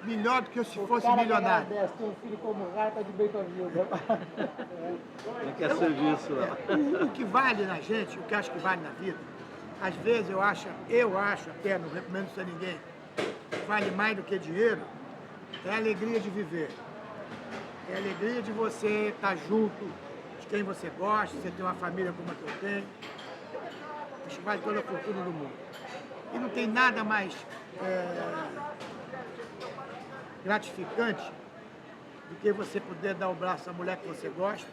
Melhor do que se fosse milionário. Tem um filho como o Ryan, tá de bem com a vida. Não quer serviço, não. O que vale na gente, o que acho que vale na vida, às vezes eu acho até, não recomendo isso a ninguém, vale mais do que dinheiro, é a alegria de viver. É a alegria de você estar junto de quem você gosta, você ter uma família como a que eu tenho. Acho que vale toda a fortuna do mundo. E não tem nada mais gratificante do que você poder dar o braço à mulher que você gosta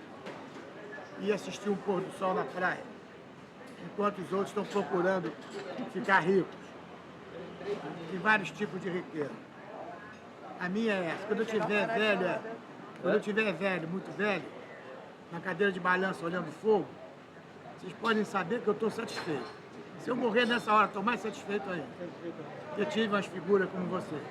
e assistir um pôr do sol na praia, enquanto os outros estão procurando ficar ricos. Tem vários tipos de riqueza. A minha é essa. Quando eu tiver velho, muito velho, na cadeira de balança olhando fogo, vocês podem saber que eu estou satisfeito. Se eu morrer nessa hora, estou mais satisfeito ainda. Eu tive umas figuras como vocês.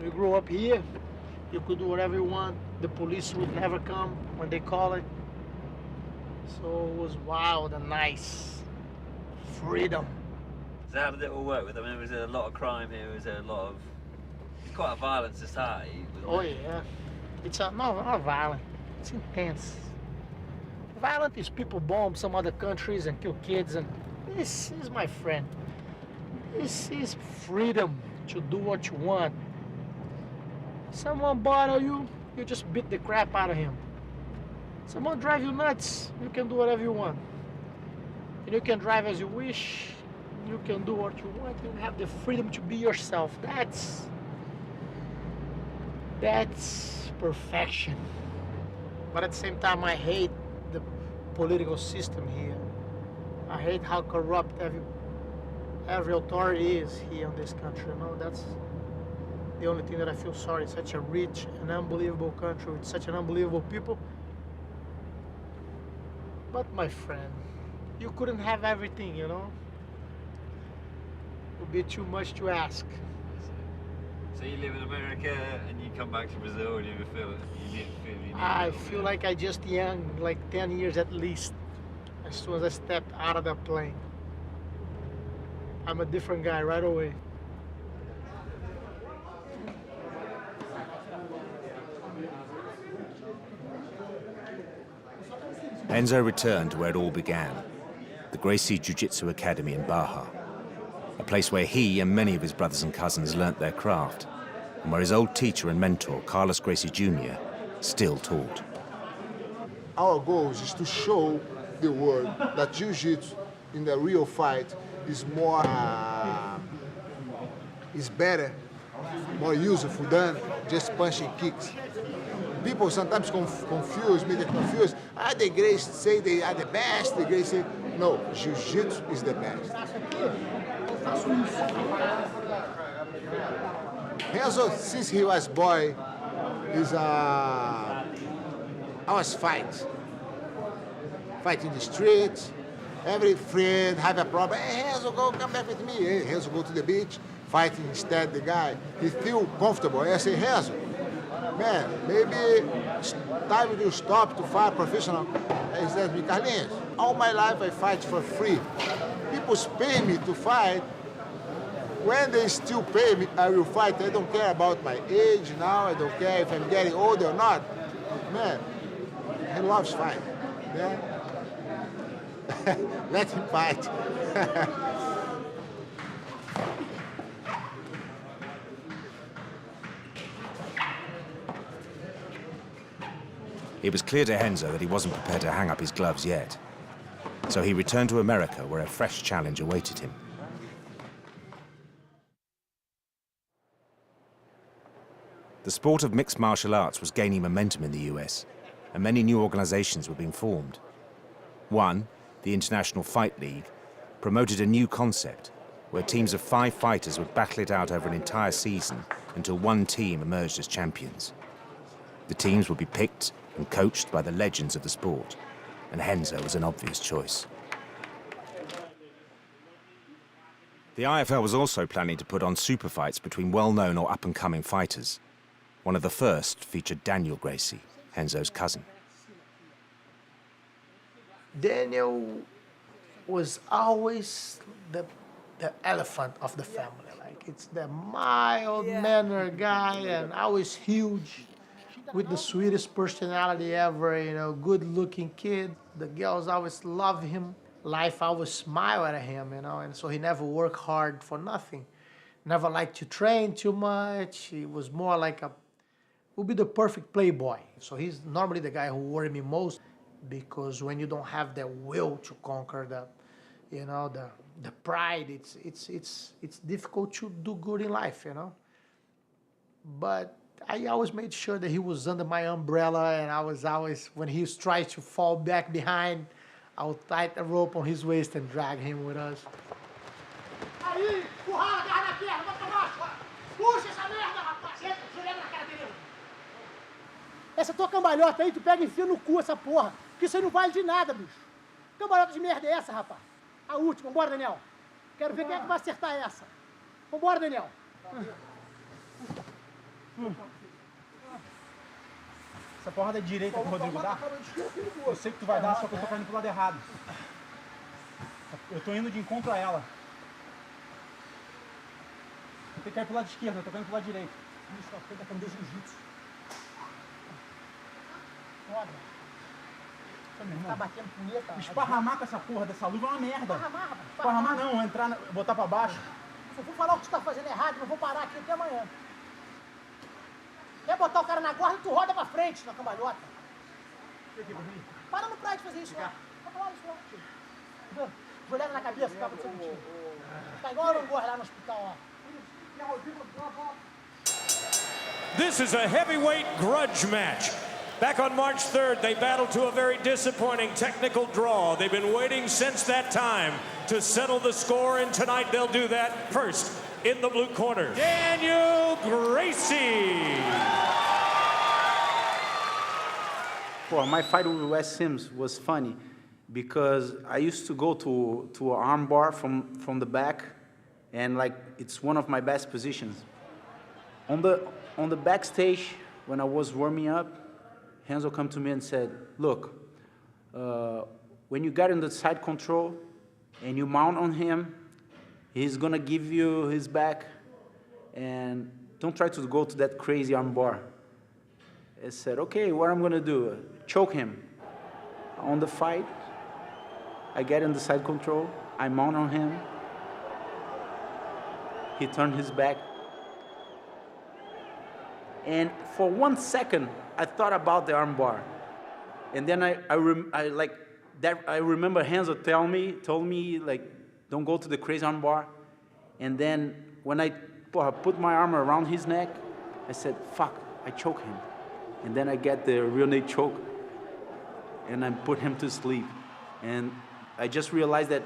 We grew up here. You could do whatever you want. The police would never come when they call it. So it was wild and nice. Freedom. So how did it all work with? I mean, was there a lot of crime here? Was there a lot of? It's quite a violent society. Oh yeah, it's not violent. It's intense. Violent is people bomb some other countries and kill kids, and this is my friend. This is freedom to do what you want. Someone bother you, you just beat the crap out of him. Someone drive you nuts, you can do whatever you want. And you can drive as you wish, you can do what you want, you have the freedom to be yourself. That's perfection. But at the same time, I hate the political system here. I hate how corrupt every authority is here in this country. You know, that's the only thing that I feel sorry. It's such a rich and unbelievable country with such an unbelievable people. But my friend, you couldn't have everything, you know? It would be too much to ask. So you live in America and you come back to Brazil and you feel you need I feel like I just young, like 10 years at least, as soon as I stepped out of that plane. I'm a different guy right away. Renzo returned to where it all began, the Gracie Jiu-Jitsu Academy in Baja, a place where he and many of his brothers and cousins learnt their craft, and where his old teacher and mentor, Carlos Gracie Jr., still taught. Our goal is to show the world that Jiu-Jitsu in the real fight is more, is better, more useful than just punching kicks. People sometimes confuse me, they confuse, the Gracie say they are the best, the Gracie say, no, Jiu-Jitsu is the best. Renzo, since he was boy, is I was fighting in the streets. Every friend have a problem. Hey, Renzo, come back with me. Hey, Renzo go to the beach, fighting instead the guy. He feel comfortable. I say, Renzo, man, maybe it's time you stop to fight professional. He says me, Carlinhos, all my life I fight for free. People pay me to fight. When they still pay me, I will fight. I don't care about my age now. I don't care if I'm getting old or not. Man, he loves fight. Yeah? Let him fight. It was clear to Renzo that he wasn't prepared to hang up his gloves yet. So he returned to America, where a fresh challenge awaited him. The sport of mixed martial arts was gaining momentum in the US, and many new organizations were being formed. One, the International Fight League, promoted a new concept where teams of 5 fighters would battle it out over an entire season until one team emerged as champions. The teams would be picked and coached by the legends of the sport, and Renzo was an obvious choice. The IFL was also planning to put on super fights between well-known or up-and-coming fighters. One of the first featured Daniel Gracie, Renzo's cousin. Daniel was always the elephant of the family. Like, it's the mild-mannered guy and always huge, with the sweetest personality ever, you know, good-looking kid. The girls always love him. Life always smile at him, you know, and so he never worked hard for nothing. Never liked to train too much. He was more like would be the perfect playboy. So he's normally the guy who worried me most, because when you don't have the will to conquer the pride, it's difficult to do good in life, you know. But I always made sure that he was under my umbrella, and I was always, when he tried to fall back behind, I would tie a rope on his waist and drag him with us. Aí, porrada, agarra na perna, vai pra baixo. Puxa essa merda, rapaz. Joga na cara dele. Essa tua cambalhota aí, tu pega e enfia no cu essa porra, que isso aí não vale de nada, bicho. Cambalhota de merda é essa, rapaz? A última, vambora, Daniel. Quero ver quem é que vai acertar essa. Vambora, Daniel. Essa porrada direita que o Rodrigo dá, eu sei que tu vai dar, só que eu tô caindo pro lado errado. Eu tô indo de encontro a ela. Eu tenho que cair pro lado esquerdo, eu tô caindo pro lado direito. Isso, ó, foi aprender jiu-jitsu. Foda. Tá batendo punheta. Esparramar com essa porra dessa luva é uma merda. Esparramar não, entrar, botar pra baixo. Se eu for falar o que tu tá fazendo errado, eu vou parar aqui até amanhã. Quer botar o cara na guarda, tu roda pra frente na cambalhota. Para no praia de fazer isso lá. Vai pra lá, isso lá. Joelhada na cabeça, fica acontecendo contigo. Tá igual o Arangor lá no hospital, ó. This is a heavyweight grudge match. Back on March 3rd, they battled to a very disappointing technical draw. They've been waiting since that time to settle the score, and tonight they'll do that first. In the blue corner, Renzo Gracie. Well, my fight with Wes Sims was funny because I used to go to an arm bar from the back, and like it's one of my best positions. On the backstage, when I was warming up, Renzo came to me and said, "Look, when you get in the side control and you mount on him, he's gonna give you his back, and don't try to go to that crazy arm bar." I said, "Okay, what I'm gonna do? Choke him." On the fight, I get in the side control, I mount on him, he turned his back, and for 1 second, I thought about the arm bar, and then I remember Renzo told me like, "Don't go to the crazy arm bar," and then when I put my arm around his neck, I said, "Fuck, I choke him," and then I get the real neck choke, and I put him to sleep, and I just realized that,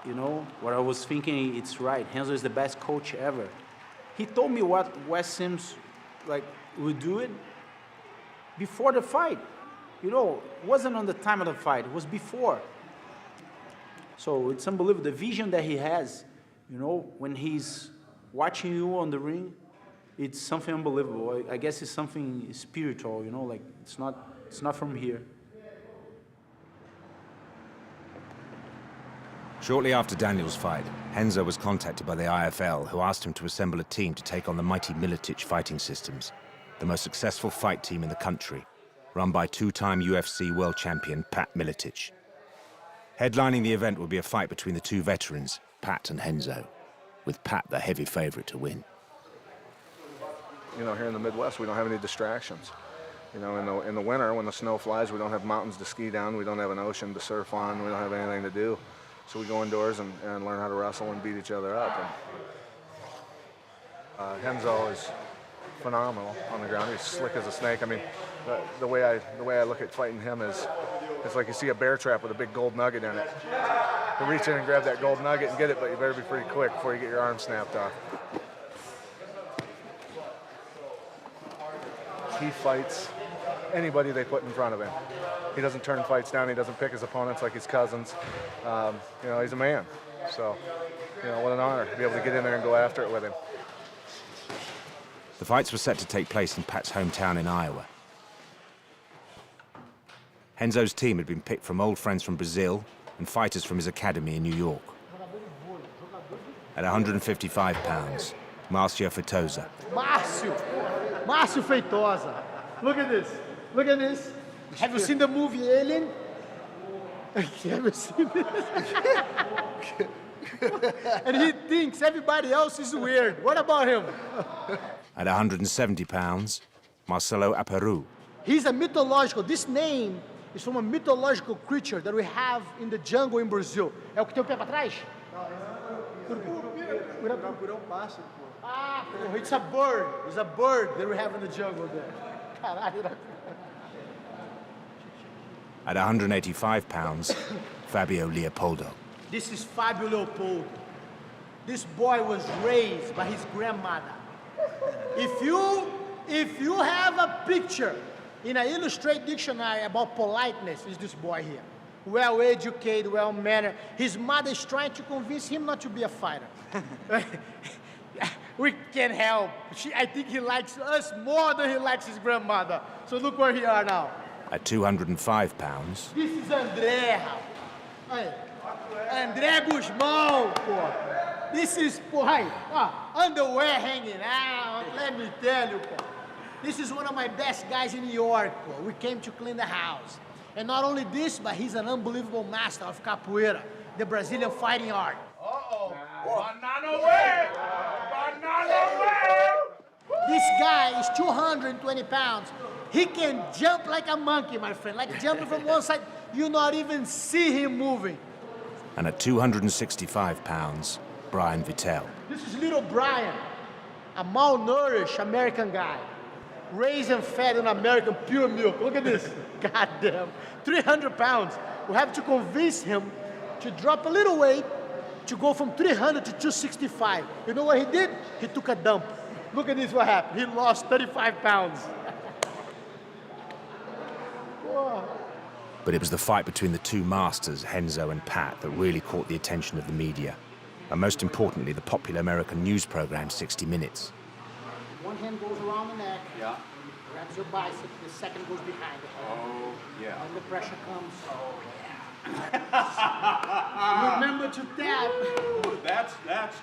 you know, what I was thinking, it's right. Renzo is the best coach ever. He told me what Wes Sims would do it before the fight. You know, it wasn't on the time of the fight, it was before. So it's unbelievable, the vision that he has, you know, when he's watching you on the ring, it's something unbelievable. I guess it's something spiritual, you know, like it's not from here. Shortly after Daniel's fight, Renzo was contacted by the IFL, who asked him to assemble a team to take on the mighty Miletic Fighting Systems, the most successful fight team in the country, run by two-time UFC world champion Pat Miletic. Headlining the event would be a fight between the two veterans, Pat and Renzo, with Pat the heavy favorite to win. You know, here in the Midwest, we don't have any distractions. You know, in the winter, when the snow flies, we don't have mountains to ski down, we don't have an ocean to surf on, we don't have anything to do. So we go indoors and learn how to wrestle and beat each other up. And Renzo is phenomenal on the ground. He's slick as a snake. I mean, the way I look at fighting him is, it's like you see a bear trap with a big gold nugget in it. You reach in and grab that gold nugget and get it, but you better be pretty quick before you get your arm snapped off. He fights anybody they put in front of him. He doesn't turn fights down. He doesn't pick his opponents like his cousins. You know, he's a man. So, you know, what an honor to be able to get in there and go after it with him. The fights were set to take place in Pat's hometown in Iowa. Renzo's team had been picked from old friends from Brazil and fighters from his academy in New York. At 155 pounds, Marcio Feitosa. Márcio Feitosa. Look at this. Look at this. Have you seen the movie Alien? Have you seen this? And he thinks everybody else is weird. What about him? At 170 pounds, Marcelo Aperu. He's a mythological. This name is from a mythological creature that we have in the jungle in Brazil. É o que tem o pé para trás? Ah, it's a bird. It's a bird that we have in the jungle there. Caralho. At 185 pounds, Fabio Leopoldo. This is Fabio Leopoldo. This boy was raised by his grandmother. If you have a picture in an illustrated dictionary about politeness, it's this boy here. Well-educated, well-mannered. His mother is trying to convince him not to be a fighter. we can't help. I think he likes us more than he likes his grandmother. So look where he are now. At 205 pounds, This is André, rapaz. André Guzmão, pô. This is, pô, underwear hanging out, let me tell you, pô. This is one of my best guys in New York, pô. We came to clean the house. And not only this, but he's an unbelievable master of capoeira, the Brazilian fighting art. Uh-oh. Banana way! Banana way! This guy is 220 pounds. He can jump like a monkey, my friend, like jumping from one side. You not even see him moving. and at 265 pounds, Brian Vittel. This is little Brian, a malnourished American guy, raised and fed on American pure milk. Look at this, goddamn, 300 pounds. We have to convince him to drop a little weight to go from 300 to 265. You know what he did? He took a dump. Look at this, what happened. He lost 35 pounds. Whoa. But it was the fight between the two masters, Renzo and Pat, that really caught the attention of the media. And most importantly, the popular American news program 60 Minutes. One hand goes around the neck, grabs your bicep, the second goes behind it. Oh, yeah. When the pressure comes, remember to tap. That's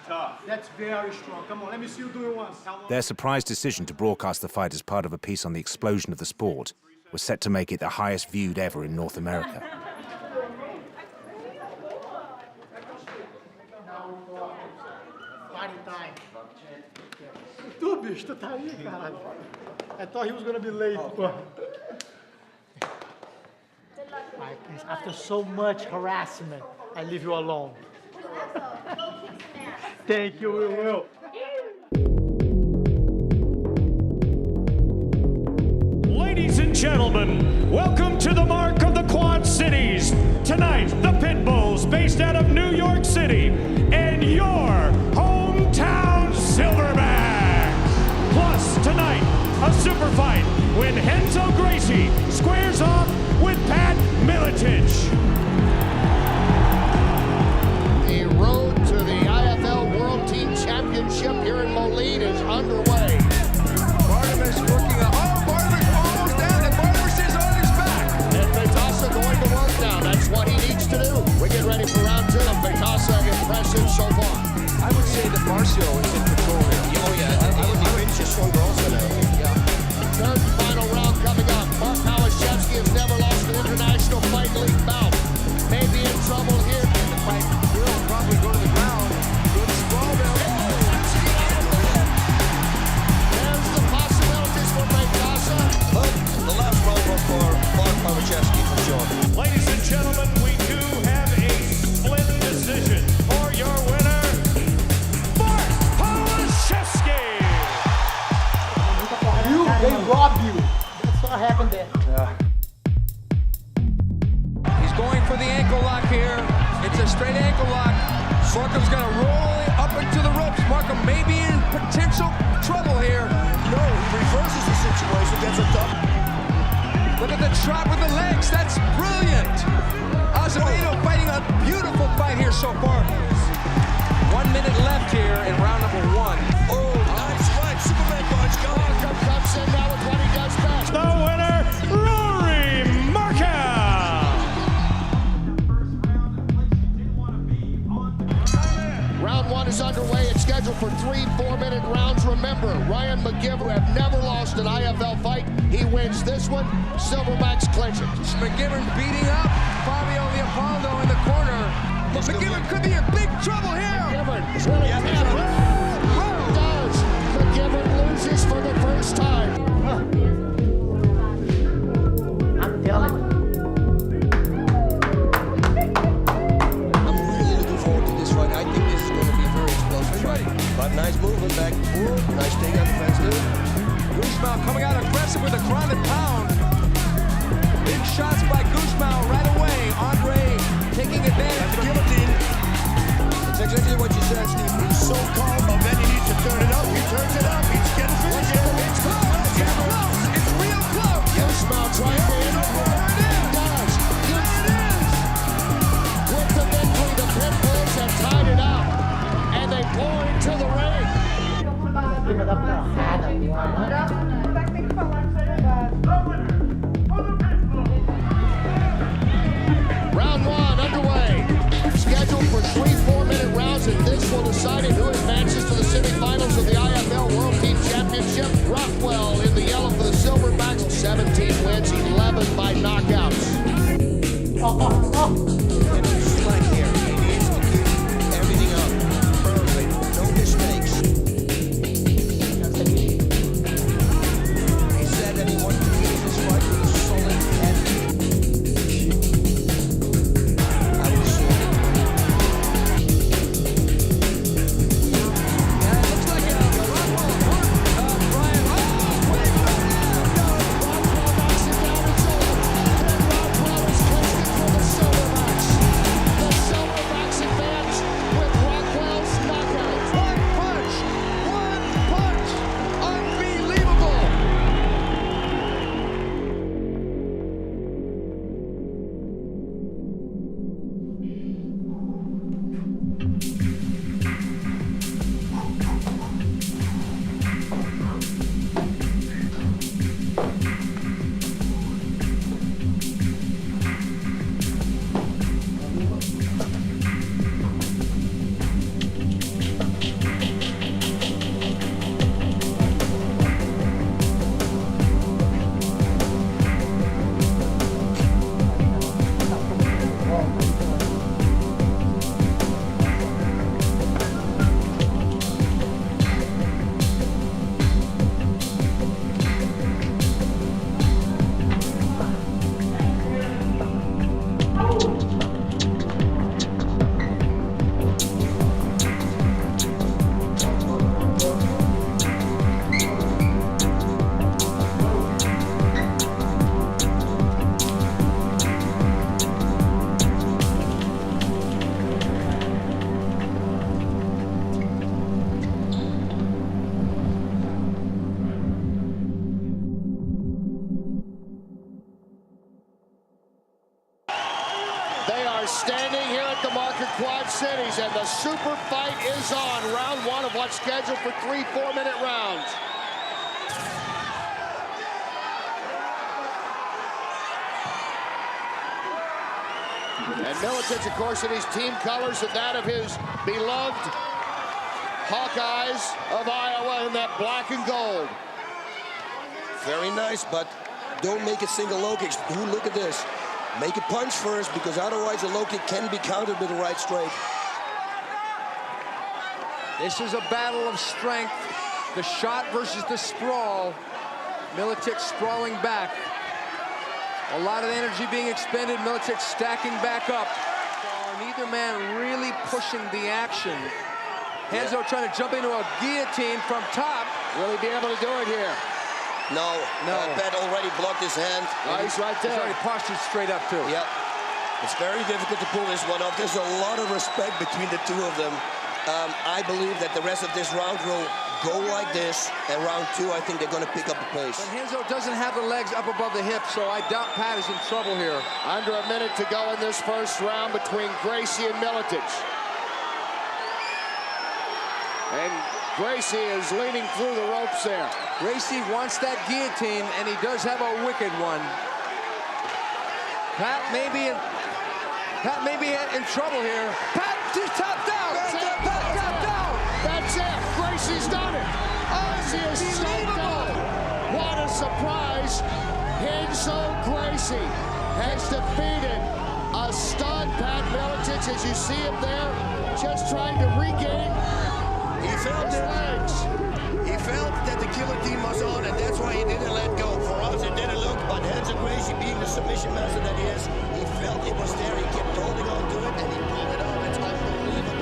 tough. That's very strong. Come on, let me see you do it once. Their surprise decision to broadcast the fight as part of a piece on the explosion of the sport was set to make it the highest viewed ever in North America. Party time. Tu, bicho, tu tá aí, caralho. I thought he was gonna be late. After so much harassment, I leave you alone. Thank you, we will. Ladies and gentlemen, welcome to the Mark of the Quad Cities. Tonight, the Pitbulls, based out of New York City, and your hometown Silverbacks. Plus, tonight, a super fight when Renzo Gracie squares off with Pat Miletich. The road to the IFL World Team Championship here in Moline is underway. Barnabas working on, Barnabas almost down, and Barnabas is on his back. And Vitasa going to work now. That's what he needs to do. We get ready for round two, and Vitasa impressive so far. I would say that Marcio is in control here. Oh yeah, I would be Vince is stronger also now. Yeah. Third and final round coming up. Mark Malashevsky has never lost an international fight league bout. May be in trouble here. And the fight will probably go to the ground. Good sprawl there. There's the possibilities for Vitasa. But the last round was for Mark Malashevsky for sure. Ladies and gentlemen, we do have a split decision for your winner, Mark Malashevsky. They robbed you. That's what happened there. He's going for the ankle lock here. It's a straight ankle lock. Markham's gonna roll up into the ropes. Markham may be in potential trouble here. No, he reverses the situation, gets it done. Look at the trot with the legs, that's brilliant. Azevedo fighting a beautiful fight here so far. 1 minute left here in round number one. Oh, nice fight. Superman punch. Markham comes in now with what he does best. The winner, Rory Markham. Round one is underway. It's scheduled for 3 4-minute rounds. Remember, Ryan McGivern have never lost an IFL fight. He wins this one. Silverbacks clinch it. McGivern beating up Fabio Leopoldo in the corner. But McGivern could be in big trouble here. McGivern is really does. McGivern loses for the first time. I'm telling you. I'm really looking forward to this fight. I think this is going to be a very explosive fight. But nice movement back and forth. Nice takeout defense too. Guzmão coming out aggressive with a ground and pound. Big shots by Guzmão right away. Andre taking advantage. The guillotine. That's exactly what you said, Steve. He's so calm, but then he needs to turn it up. He turns it up. He's getting finished. It's close. It's close. It's real close. Guzmão trying to hit it. Does. With the victory, the Pitbulls have tied it out. And they pour into the ring. vai dar porrada agora. Vai ter que falar que foi levado. Round one underway. Scheduled for 3 4-minute rounds, and this will decide who advances to the semifinals of the IFL World Team Championship. Rockwell in the yellow for the Silverbacks. 17 wins, 11 by knockouts. Slack here. He needs to keep everything up. Perfect. No mistakes. He said that he wanted to finish this fight with a solid head. I will see. Yeah, it looks like Rockwell hurt Brian. Oh, wait, Rockwell knocks it down. It's over. And Rockwell is coasting for the Silverbacks. The Silverbacks advance with Rockwell's knockout. One punch. Unbelievable. They are standing here at the Market Quad Cities, and the super fight is on. Round one of what's scheduled for 3 4-minute rounds. And Milicic, of course, in his team colors and that of his beloved Hawkeyes of Iowa in that black and gold. Very nice, but don't make a single low kick. Ooh, look at this. Make a punch first, because otherwise a low kick can be countered with a right straight. This is a battle of strength. The shot versus the sprawl. Milicic sprawling back. A lot of energy being expended. Milicic stacking back up. Neither man really pushing the action. Renzo trying to jump into a guillotine from top. Will he be able to do it here? No. Pat already blocked his hand. Oh, he's right there. He's already postured straight up, too. Yep. It's very difficult to pull this one off. There's a lot of respect between the two of them. I believe that the rest of this round will go like this, and round two, I think they're going to pick up the pace. And Renzo doesn't have the legs up above the hips, so I doubt Pat is in trouble here. Under a minute to go in this first round between Gracie and Milicic. And Gracie is leaning through the ropes there. Gracie wants that guillotine, and he does have a wicked one. Pat may be in trouble here. Pat just tapped out. Pat tapped out. That's it. Gracie's done it. Gracie is unbelievable. What a surprise. Renzo Gracie has defeated a stud Pat Milicic, as you see him there, just trying to regain his legs. He felt that the killer team was on, and that's why he didn't let go. For us, it didn't look, but Renzo Gracie, being the submission master that he is, he felt it was there. He kept holding on to it, and he pulled it off. It's unbelievable.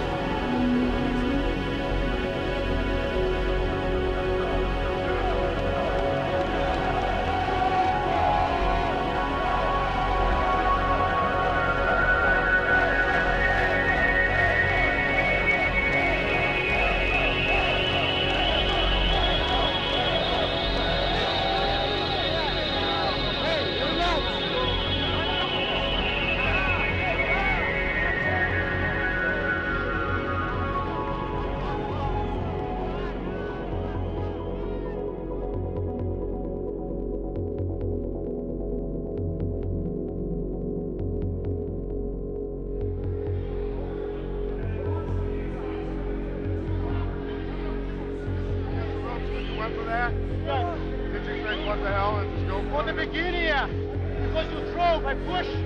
went for that? Yes. Did you think, what the hell, let's just go for From the beginning, yeah. Because you drove, I pushed.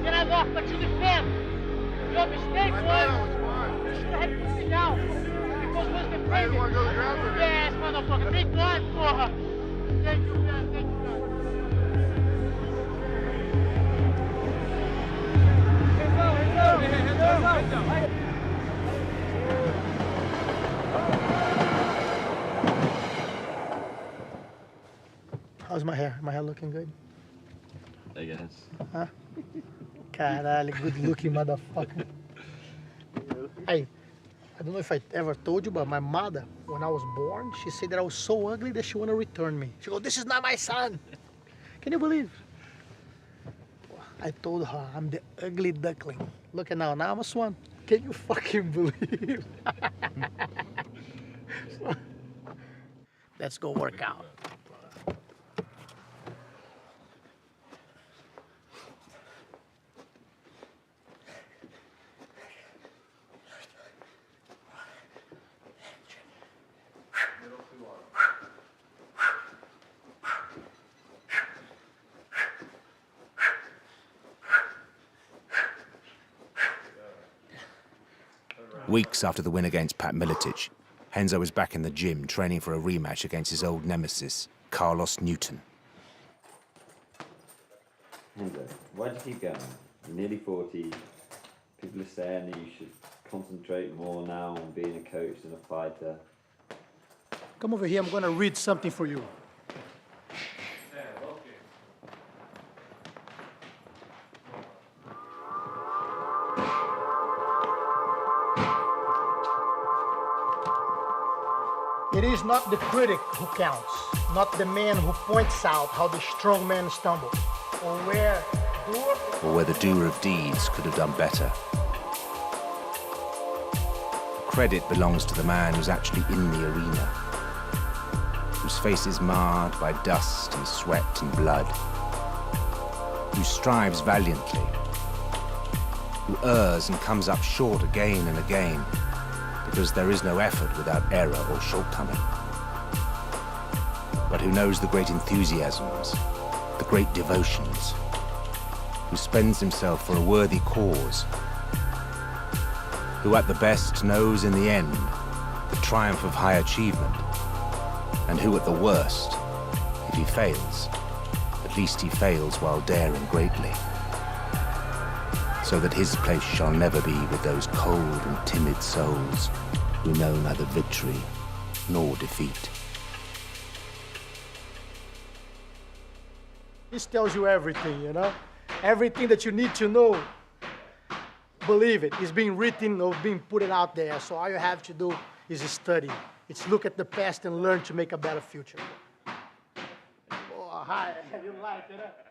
Then I walked, but you defend. Your mistake was you should have put me down. Because was defending. I didn't want to go to the ground with you. Yes, motherfucker. Big time, porra. Thank you, man. Thank you, man. How's my hair? My hair looking good? I guess. Huh? Caralho, good looking motherfucker. Hey, I don't know if I ever told you, but my mother, when I was born, she said that I was so ugly that she wanted to return me. She goes, "This is not my son." Can you believe? I told her I'm the ugly duckling. Look at now I'm a swan. Can you fucking believe? Let's go work out. Weeks after the win against Pat Miletic, Renzo was back in the gym training for a rematch against his old nemesis, Carlos Newton. Renzo, why do you keep going? You're nearly 40. People are saying that you should concentrate more now on being a coach than a fighter. Come over here, I'm gonna read something for you. It is not the critic who counts, not the man who points out how the strong man stumbled, or where the doer of deeds could have done better. Credit belongs to the man who's actually in the arena, whose face is marred by dust and sweat and blood, who strives valiantly, who errs and comes up short again and again, because there is no effort without error or shortcoming. But who knows the great enthusiasms, the great devotions, who spends himself for a worthy cause, who at the best knows in the end the triumph of high achievement, and who at the worst, if he fails, at least he fails while daring greatly, so that his place shall never be with those cold and timid souls who know neither victory nor defeat. This tells you everything, you know? Everything that you need to know. Believe it, it's being written or being put out there, so all you have to do is study. It's look at the past and learn to make a better future. Oh, hi, you like it, huh?